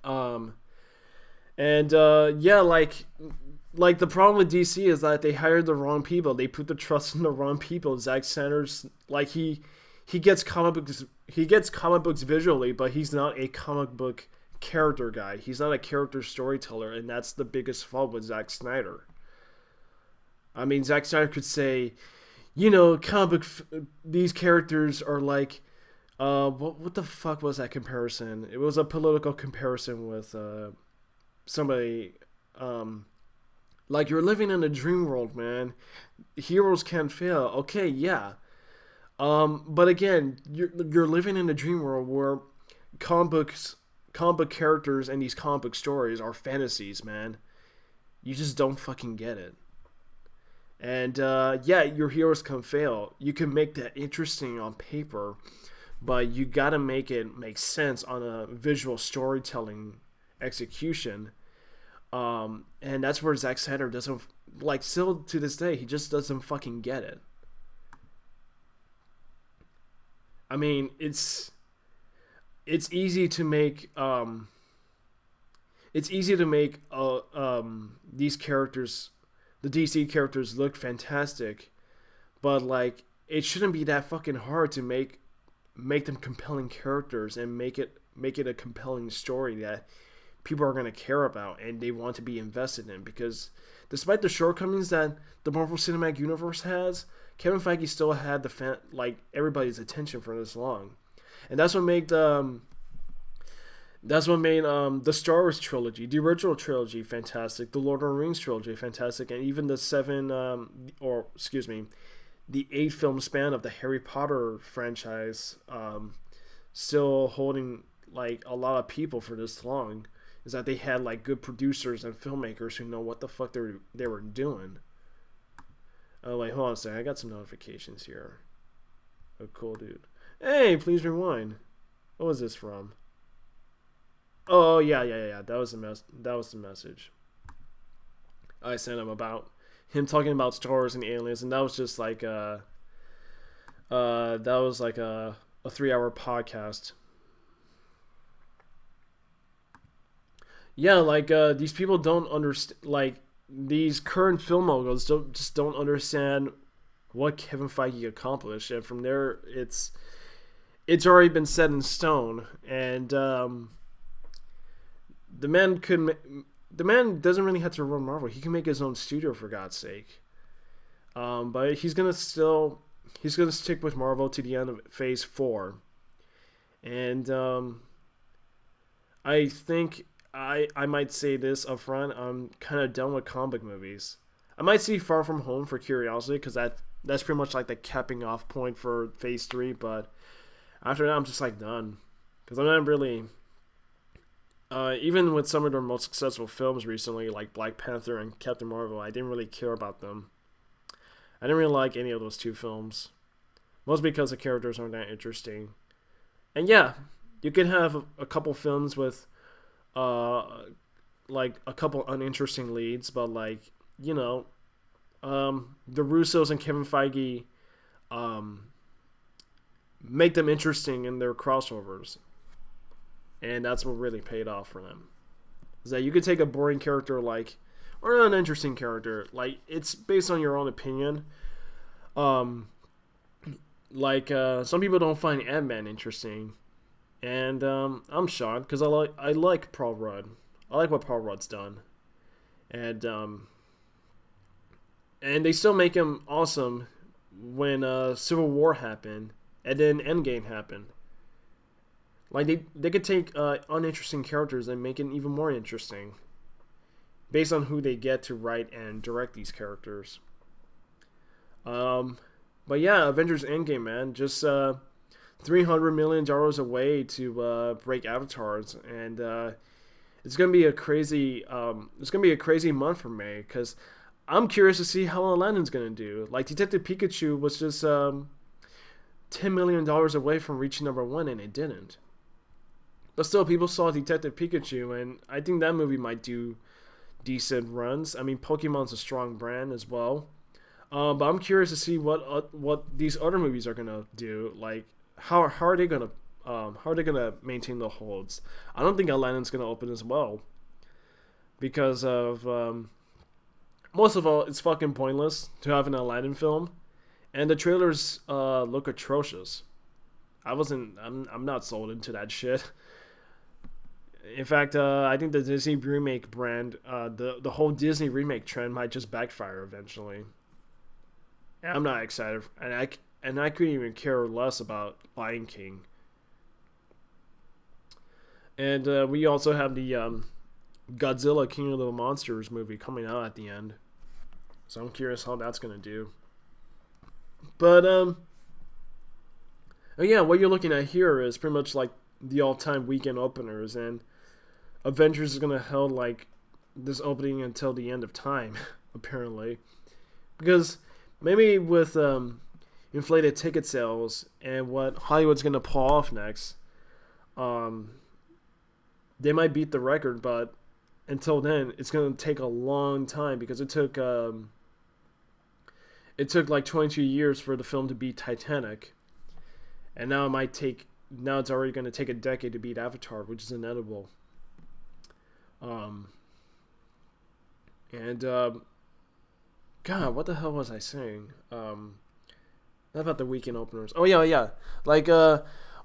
Um, and yeah, like the problem with DC is that they hired the wrong people. They put the trust in the wrong people. Zack Snyder's like he gets comic books visually, but he's not a comic book character guy. He's not a character storyteller, and that's the biggest fault with Zack Snyder. I mean, Zack Snyder could say, these characters are like, what the fuck was that comparison? It was a political comparison with somebody, like you're living in a dream world, man. Heroes can't fail. Okay, yeah. But again, you're living in a dream world where comic books, comic book characters, and these comic book stories are fantasies, man. You just don't fucking get it. And yeah, your heroes can fail. You can make that interesting on paper, but you gotta make it make sense on a visual storytelling execution. And that's where Zack Snyder doesn't, like, still to this day, he just doesn't fucking get it. I mean, it's easy to make these characters, the DC characters, look fantastic, but like it shouldn't be that fucking hard to make them compelling characters and make it a compelling story that people are going to care about and they want to be invested in, because despite the shortcomings that the Marvel Cinematic Universe has, Kevin Feige still had everybody's attention for this long. And that's what made the Star Wars trilogy, the original trilogy, fantastic. The Lord of the Rings trilogy, fantastic, and even the the 8 film span of the Harry Potter franchise, still holding like a lot of people for this long, is that they had like good producers and filmmakers who know what the fuck they were doing. Oh, wait, hold on a second. I got some notifications here. Oh, cool, dude. Hey, please rewind. What was this from? Oh yeah. That was the message I sent him about him talking about Star Wars and aliens, and that was just like that was like a 3-hour podcast. Yeah, like these people don't understand. Like these current film moguls don't understand what Kevin Feige accomplished, and from there it's already been set in stone, and the man could the man doesn't really have to run Marvel. He can make his own studio, for God's sake. But he's gonna stick with Marvel to the end of Phase 4, and I think I might say this up front. I'm kind of done with comic movies. I might see Far From Home for curiosity, because that's pretty much like the capping off point for Phase 3. But after that, I'm just like done, because I'm not really. Even with some of their most successful films recently, like Black Panther and Captain Marvel, I didn't really care about them. I didn't really like any of those 2 films. Mostly because the characters aren't that interesting. And yeah, you can have a couple films with, like a couple uninteresting leads, but like, the Russos and Kevin Feige, make them interesting in their crossovers. And that's what really paid off for them. Is that you could take a boring character or an interesting character, like it's based on your own opinion. Some people don't find Ant-Man interesting, and I'm shocked because I like Paul Rudd. I like what Paul Rudd's done, and and they still make him awesome when Civil War happened and then Endgame happened. Like they could take uninteresting characters and make it even more interesting based on who they get to write and direct these characters. Um, but yeah, Avengers Endgame, man, just $300 million away to break avatars, and it's gonna be a crazy month for me because I'm curious to see how Aladdin's gonna do. Like Detective Pikachu was just $10 million away from reaching number one, and it didn't. But still, people saw Detective Pikachu, and I think that movie might do decent runs. I mean, Pokemon's a strong brand as well. But I'm curious to see what these other movies are gonna do. Like, how are they gonna maintain the holds? I don't think Aladdin's gonna open as well because of most of all, it's fucking pointless to have an Aladdin film, and the trailers look atrocious. I'm not sold into that shit. In fact, I think the Disney remake brand, the whole Disney remake trend might just backfire eventually. And I'm not excited, and I couldn't even care less about Lion King. And we also have the Godzilla King of the Monsters movie coming out at the end, so I'm curious how that's gonna do. But oh yeah, what you're looking at here is pretty much like the all-time weekend openers, and Avengers is gonna hold like this opening until the end of time, apparently, because maybe with inflated ticket sales and what Hollywood's gonna pull off next, um, they might beat the record, but until then, it's gonna take a long time because it took like 22 years for the film to beat Titanic, and now it's already gonna take a decade to beat Avatar, which is inedible. Um, and God, what the hell was I saying? About the weekend openers. Oh yeah, yeah. Like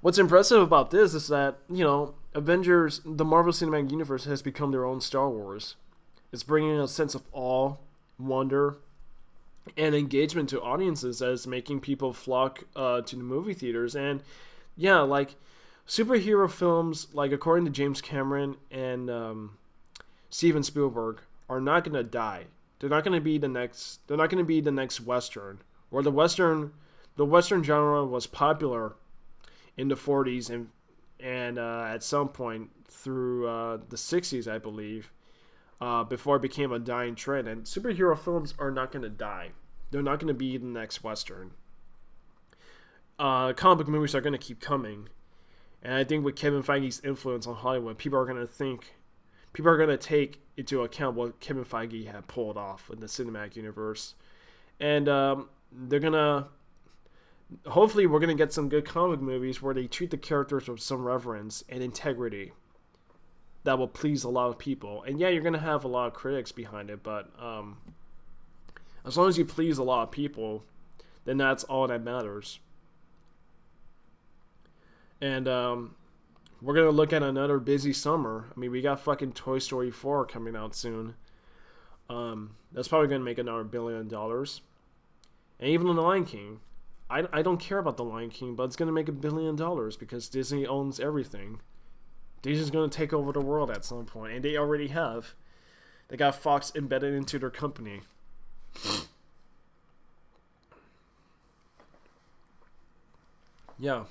what's impressive about this is that Avengers, the Marvel Cinematic Universe, has become their own Star Wars. It's bringing a sense of awe, wonder, and engagement to audiences as making people flock to the movie theaters. And yeah, like superhero films, like according to James Cameron and Steven Spielberg, are not gonna die. They're not gonna be the next. They're not gonna be the next Western. Or the Western genre was popular in the 40s and at some point through the 60s, I believe, before it became a dying trend. And superhero films are not gonna die. They're not gonna be the next Western. Comic book movies are gonna keep coming, and I think with Kevin Feige's influence on Hollywood, people are gonna take into account what Kevin Feige had pulled off in the cinematic universe, and they're gonna. Hopefully, we're gonna get some good comic movies where they treat the characters with some reverence and integrity that will please a lot of people. And yeah, you're gonna have a lot of critics behind it, but as long as you please a lot of people, then that's all that matters. And we're gonna look at another busy summer. I mean, we got fucking Toy Story 4 coming out soon. That's probably gonna make another $1 billion. And even The Lion King. I don't care about The Lion King, but it's gonna make $1 billion because Disney owns everything. Disney's gonna take over the world at some point, and they already have. They got Fox embedded into their company. Yeah.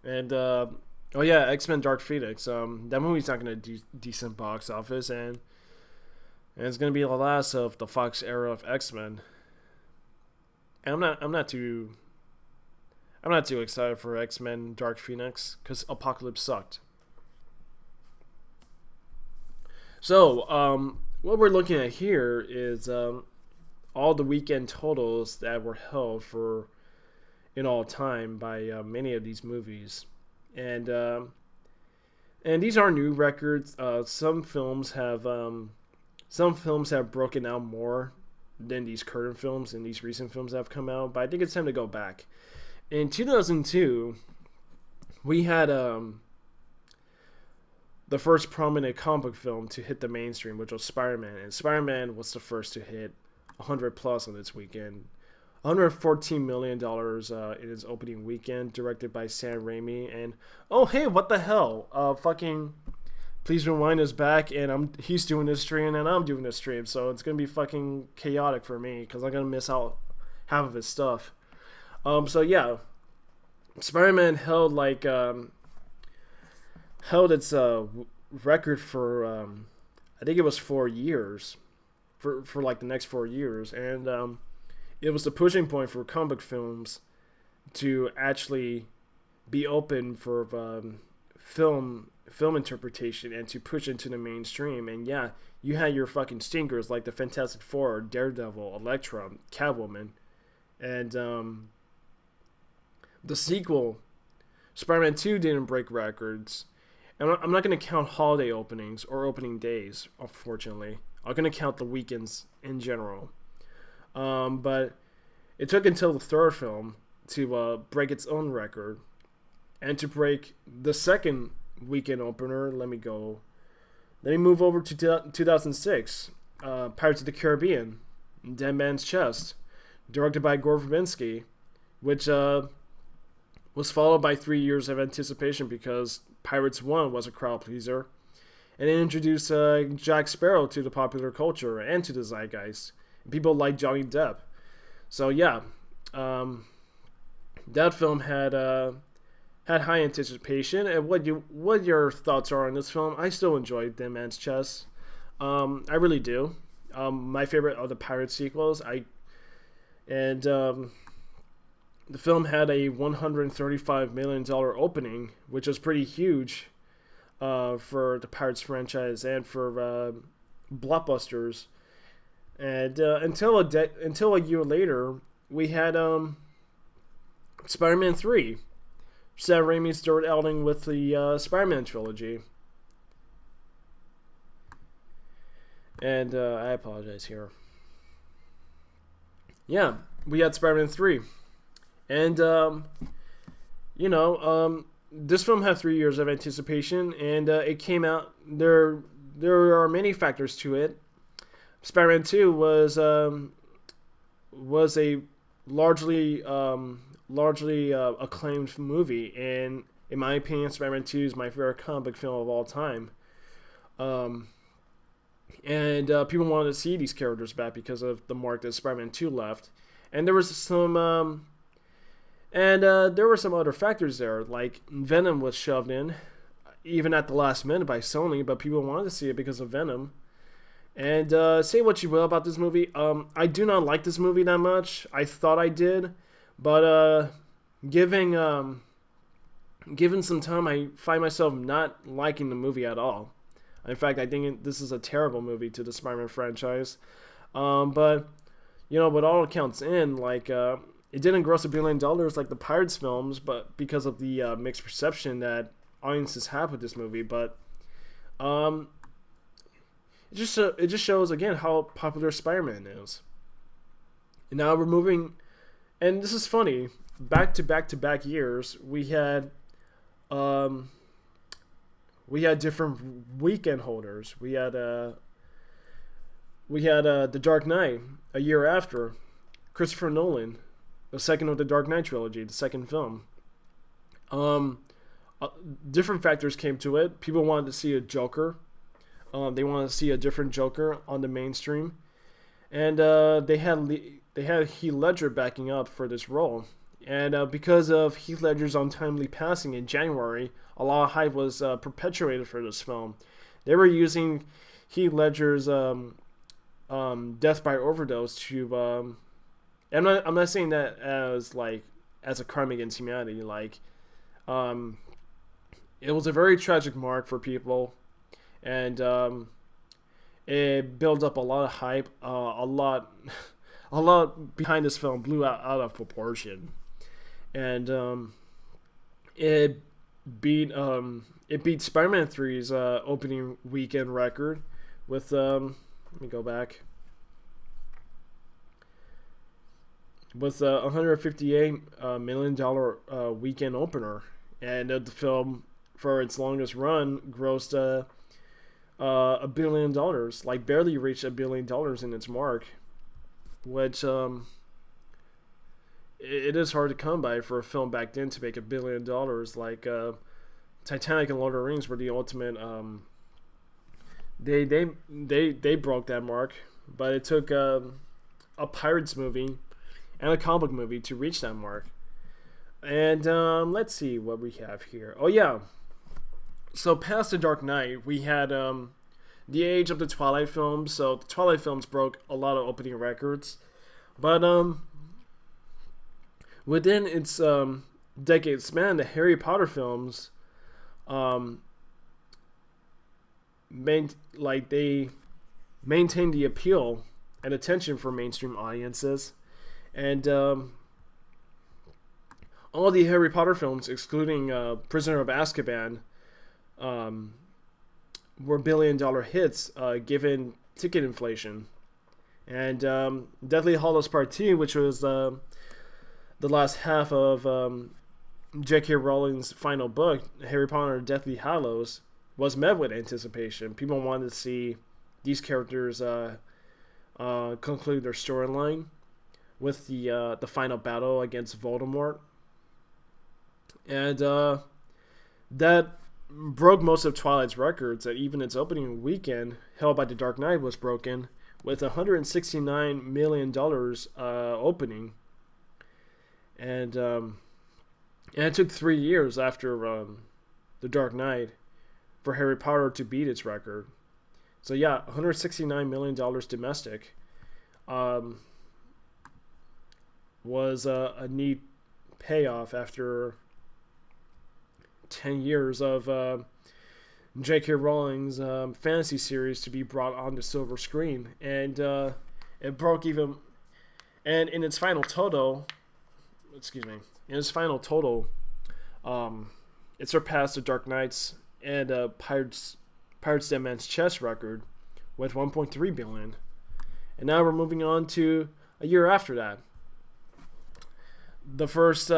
And oh yeah, X-Men Dark Phoenix. That movie's not gonna do decent box office, and it's gonna be the last of the Fox era of X-Men. And I'm not too excited for X-Men Dark Phoenix because Apocalypse sucked. So what we're looking at here is all the weekend totals that were held for in all time by many of these movies, and these are new records. Some films have broken out more than these current films and these recent films that have come out, but I think it's time to go back. In 2002, we had the first prominent comic book film to hit the mainstream, which was Spider-Man, and Spider-Man was the first to hit 100 plus on its weekend. $114 million in its opening weekend, directed by Sam Raimi. And oh hey, what the hell? Fucking Please Rewind is back, and he's doing this stream and I'm doing this stream, so it's gonna be fucking chaotic for me because I'm gonna miss out half of his stuff. So yeah, Spider-Man held its record for I think it was 4 years, for like the next 4 years, and it was the pushing point for comic films to actually be open for film interpretation and to push into the mainstream. And yeah, you had your fucking stinkers like the Fantastic Four, Daredevil, Elektra, Catwoman, and the sequel, Spider-Man 2, didn't break records. And I'm not going to count holiday openings or opening days, unfortunately. I'm going to count the weekends in general. But it took until the third film to break its own record and to break the second weekend opener. Let me move over to 2006. Pirates of the Caribbean, Dead Man's Chest, directed by Gore Verbinski, which was followed by 3 years of anticipation because Pirates 1 was a crowd pleaser, and it introduced Jack Sparrow to the popular culture and to the zeitgeist. People like Johnny Depp. So yeah, that film had high anticipation. And what your thoughts are on this film? I still enjoy Dead Man's Chest. I really do. My favorite of the Pirate sequels. The film had a $135 million opening, which was pretty huge for the Pirates franchise and for blockbusters. And until a year later, we had Spider-Man 3, Sam Raimi's third outing with the Spider-Man trilogy. And I apologize here. Yeah, we had Spider-Man 3. And, this film had 3 years of anticipation, and it came out. There are many factors to it. Spider-Man 2 was a largely acclaimed movie, and in my opinion, Spider-Man 2 is my favorite comic book film of all time. And people wanted to see these characters back because of the mark that Spider-Man 2 left, and there was some. There were some other factors there, like Venom was shoved in, even at the last minute by Sony, but people wanted to see it because of Venom. And say what you will about this movie, I do not like this movie that much. I thought I did, but given some time, I find myself not liking the movie at all. In fact, I think this is a terrible movie to the Spider-Man franchise. But with all accounts in, it didn't gross $1 billion like the Pirates films, but because of the mixed perception that audiences have with this movie. But it just shows again how popular Spider-Man is. And now we're moving, and this is funny. Back to back years, we had different weekend holders. We had The Dark Knight a year after, Christopher Nolan. The second of the Dark Knight trilogy, the second film. Different factors came to it. People wanted to see a Joker. They wanted to see a different Joker on the mainstream, and they had Heath Ledger backing up for this role. And because of Heath Ledger's untimely passing in January, a lot of hype was perpetuated for this film. They were using Heath Ledger's death by overdose to. I'm not saying that as a crime against humanity. It was a very tragic mark for people, and it built up a lot of hype. A lot behind this film blew out of proportion, and it beat Spider-Man 3's opening weekend record with let me go back. With a $158 million weekend opener and the film, for its longest run, grossed $1 billion, like barely reached $1 billion in its mark, which it is hard to come by for a film back then to make $1 billion. Like Titanic and Lord of the Rings were the ultimate. They broke that mark, but it took a pirates movie and a comic book movie to reach that mark. And let's see what we have here. Oh yeah, so past the Dark Knight, we had the age of the Twilight films. So the Twilight films broke a lot of opening records, but within its decade span, the Harry Potter films, they maintained the appeal and attention for mainstream audiences, and all the Harry Potter films, excluding Prisoner of Azkaban, were $1 billion hits given ticket inflation. And Deathly Hallows Part 2, which was the last half of J.K. Rowling's final book, Harry Potter and Deathly Hallows, was met with anticipation. People wanted to see these characters conclude their storyline with the final battle against Voldemort. And that broke most of Twilight's records. That even its opening weekend, held by The Dark Knight, was broken with $169 million opening. And it took 3 years after The Dark Knight for Harry Potter to beat its record. So yeah, $169 million domestic was a neat payoff after 10 years of J.K. Rowling's fantasy series to be brought on the silver screen. And it broke even... And in its final total... In its final total, it surpassed The Dark Knight's and Pirates Dead Man's Chest record with $1.3 billion. And now we're moving on to a year after that. The first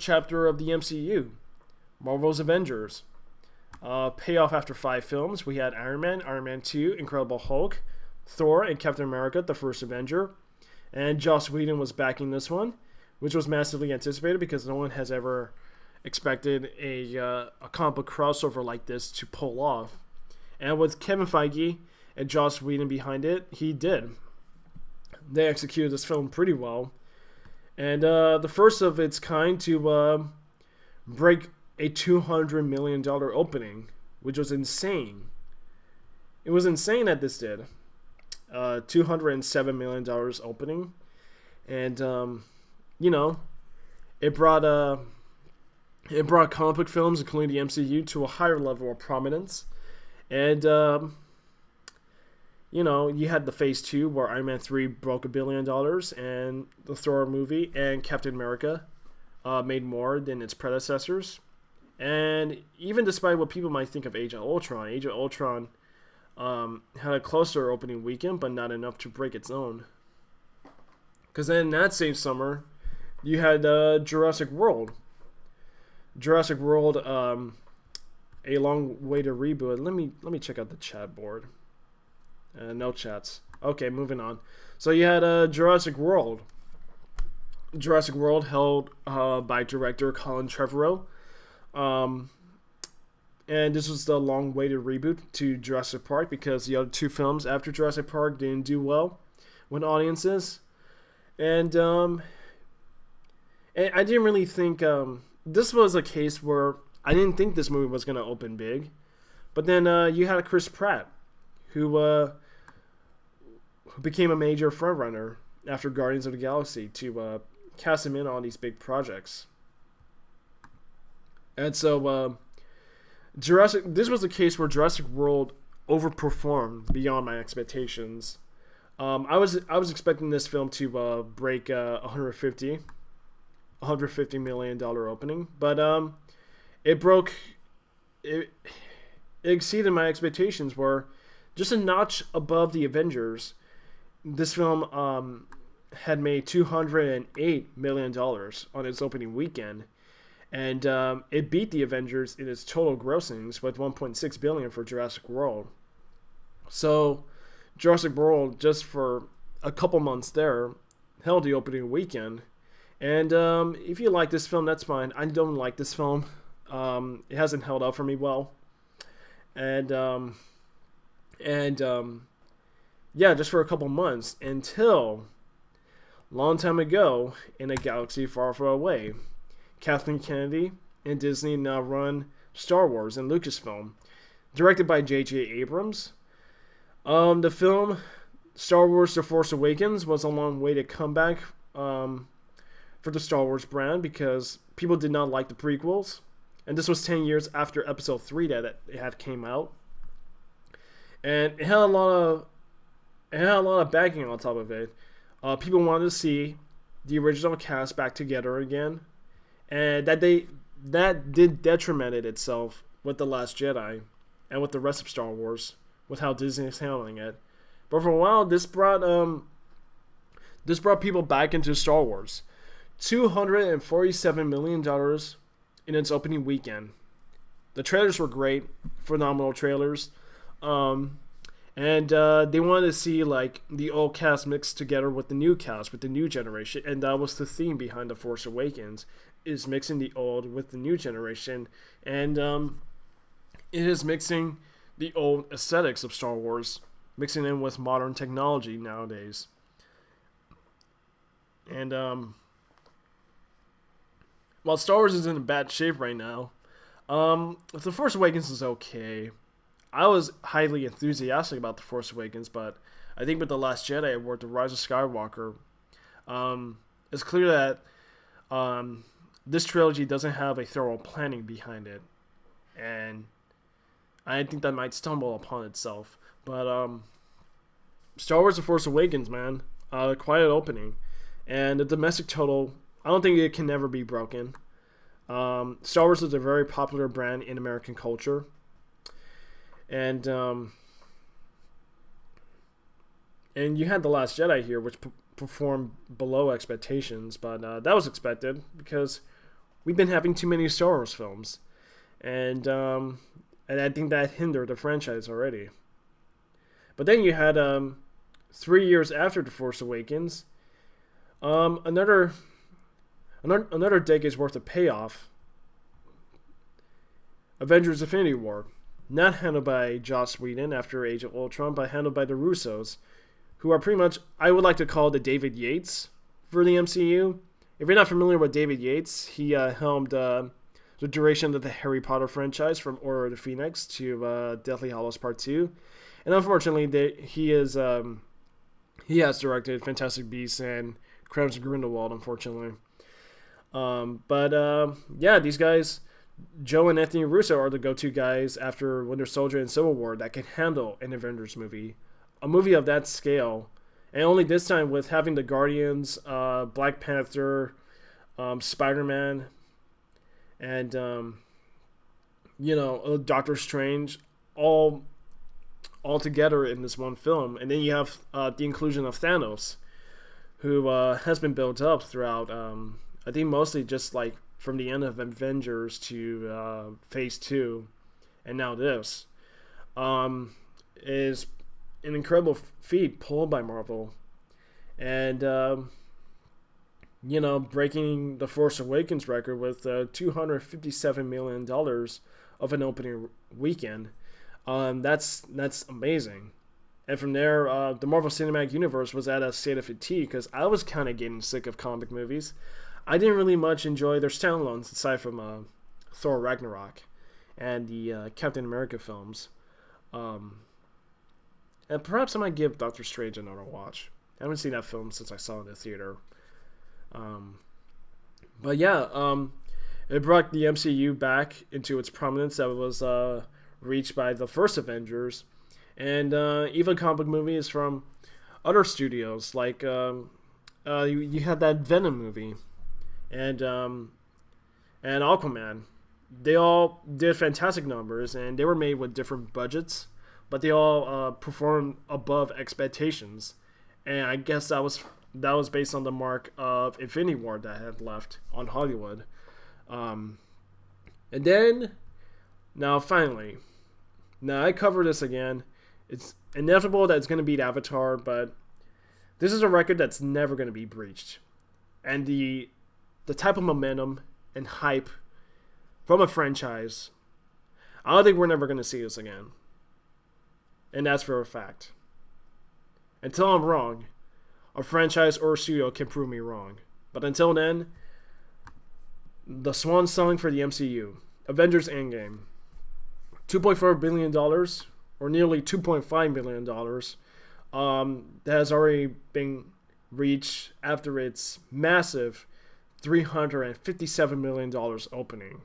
chapter of the MCU, Marvel's Avengers. Payoff after 5 films. We had Iron Man, Iron Man 2, Incredible Hulk, Thor, and Captain America, the first Avenger. And Joss Whedon was backing this one, which was massively anticipated because no one has ever expected a comic book crossover like this to pull off. And with Kevin Feige and Joss Whedon behind it, he did. They executed this film pretty well. And the first of its kind to break a $200 million opening, which was insane. It was insane that this did. $207 million opening. And, it brought comic book films, including the MCU, to a higher level of prominence. And, you had the Phase 2 where Iron Man 3 broke $1 billion, and the Thor movie and Captain America made more than its predecessors. And even despite what people might think of Age of Ultron had a closer opening weekend, but not enough to break its own. Because then that same summer, you had Jurassic World. Jurassic World, a long-awaited reboot. Let me check out the chat board. No chats. Okay, moving on. So you had Jurassic World. Jurassic World, held by director Colin Trevorrow. And this was the long-awaited reboot to Jurassic Park because the other 2 films after Jurassic Park didn't do well with audiences. And I didn't really think... this was a case where I didn't think this movie was going to open big. But then you had Chris Pratt, who became a major frontrunner after Guardians of the Galaxy to cast him in on these big projects. And so this was a case where Jurassic World overperformed beyond my expectations. I was expecting this film to break $150 million opening, but it exceeded my expectations. Were just a notch above the Avengers. This film had made $208 million on its opening weekend, and it beat the Avengers in its total grossings with 1.6 billion for Jurassic World. So Jurassic World, just for a couple months there, held the opening weekend. And if you like this film, that's fine. I don't like this film. It hasn't held up for me well. And and yeah, just for a couple months until long time ago in a galaxy far, far away, Kathleen Kennedy and Disney now run Star Wars and Lucasfilm, directed by J.J. Abrams. The film Star Wars: The Force Awakens was a long way to come back for the Star Wars brand because people did not like the prequels, and this was 10 years after Episode 3 that it had came out, and it had a lot of backing on top of it. People wanted to see the original cast back together again, and that did detrimented itself with The Last Jedi and with the rest of Star Wars, with how Disney is handling it. But for a while, this brought people back into Star Wars. $247 million in its opening weekend. The trailers were great, phenomenal trailers. And they wanted to see like the old cast mixed together with the new cast, with the new generation, and that was the theme behind The Force Awakens, is mixing the old with the new generation, and it is mixing the old aesthetics of Star Wars, mixing in with modern technology nowadays. And while Star Wars is in bad shape right now, The Force Awakens is okay. I was highly enthusiastic about The Force Awakens, but I think with The Last Jedi or The Rise of Skywalker, it's clear that this trilogy doesn't have a thorough planning behind it, and I think that might stumble upon itself. But Star Wars: The Force Awakens, man, quite an opening, and the domestic total, I don't think it can never be broken. Star Wars is a very popular brand in American culture. And you had The Last Jedi here, which performed below expectations, but that was expected because we've been having too many Star Wars films, and I think that hindered the franchise already. But then you had 3 years after The Force Awakens, another decade's worth of payoff. Avengers: Infinity War. Not handled by Joss Whedon after Age of Ultron, but handled by the Russos, who are pretty much, I would like to call the David Yates for the MCU. If you're not familiar with David Yates, he helmed the duration of the Harry Potter franchise from Order of the Phoenix to Deathly Hallows Part 2. And unfortunately, he has directed Fantastic Beasts and Crimes of Grindelwald, unfortunately. Yeah, these guys, Joe and Anthony Russo, are the go-to guys after Winter Soldier and Civil War that can handle an Avengers movie. A movie of that scale. And only this time with having the Guardians, Black Panther, Spider-Man, and, Doctor Strange, all together in this one film. And then you have the inclusion of Thanos, who has been built up throughout, I think mostly just like from the end of Avengers to Phase 2, and now this, is an incredible feat pulled by Marvel. And, breaking the Force Awakens record with $257 million of an opening weekend. That's amazing. And from there, the Marvel Cinematic Universe was at a state of fatigue because I was kind of getting sick of comic movies. I didn't really much enjoy their standalones aside from Thor Ragnarok and the Captain America films. And perhaps I might give Doctor Strange another watch. I haven't seen that film since I saw it in the theater. But yeah, it brought the MCU back into its prominence that was reached by the first Avengers. And even comic movies from other studios, like you had that Venom movie. And Aquaman, they all did fantastic numbers, and they were made with different budgets, but they all performed above expectations. And I guess that was based on the mark of Infinity War that had left on Hollywood. And then, now finally, now I cover this again. It's inevitable that it's going to beat Avatar, but this is a record that's never going to be breached. And the type of momentum and hype from a franchise, I don't think we're never going to see this again. And that's for a fact. Until I'm wrong, a franchise or a studio can prove me wrong. But until then, the swan song for the MCU, Avengers Endgame, $2.4 billion, or nearly $2.5 billion, that has already been reached after its massive $357 million opening,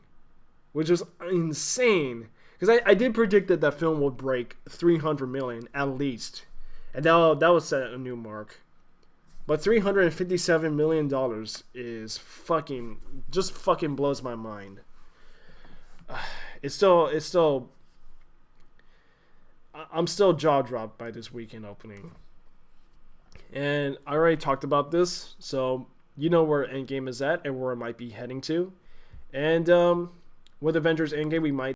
which is insane. Because I did predict that that film would break 300 million at least, and that would set a new mark. But $357 million is just fucking blows my mind. I'm still jaw dropped by this weekend opening. And I already talked about this, so you know where Endgame is at and where it might be heading to. And with Avengers Endgame, we might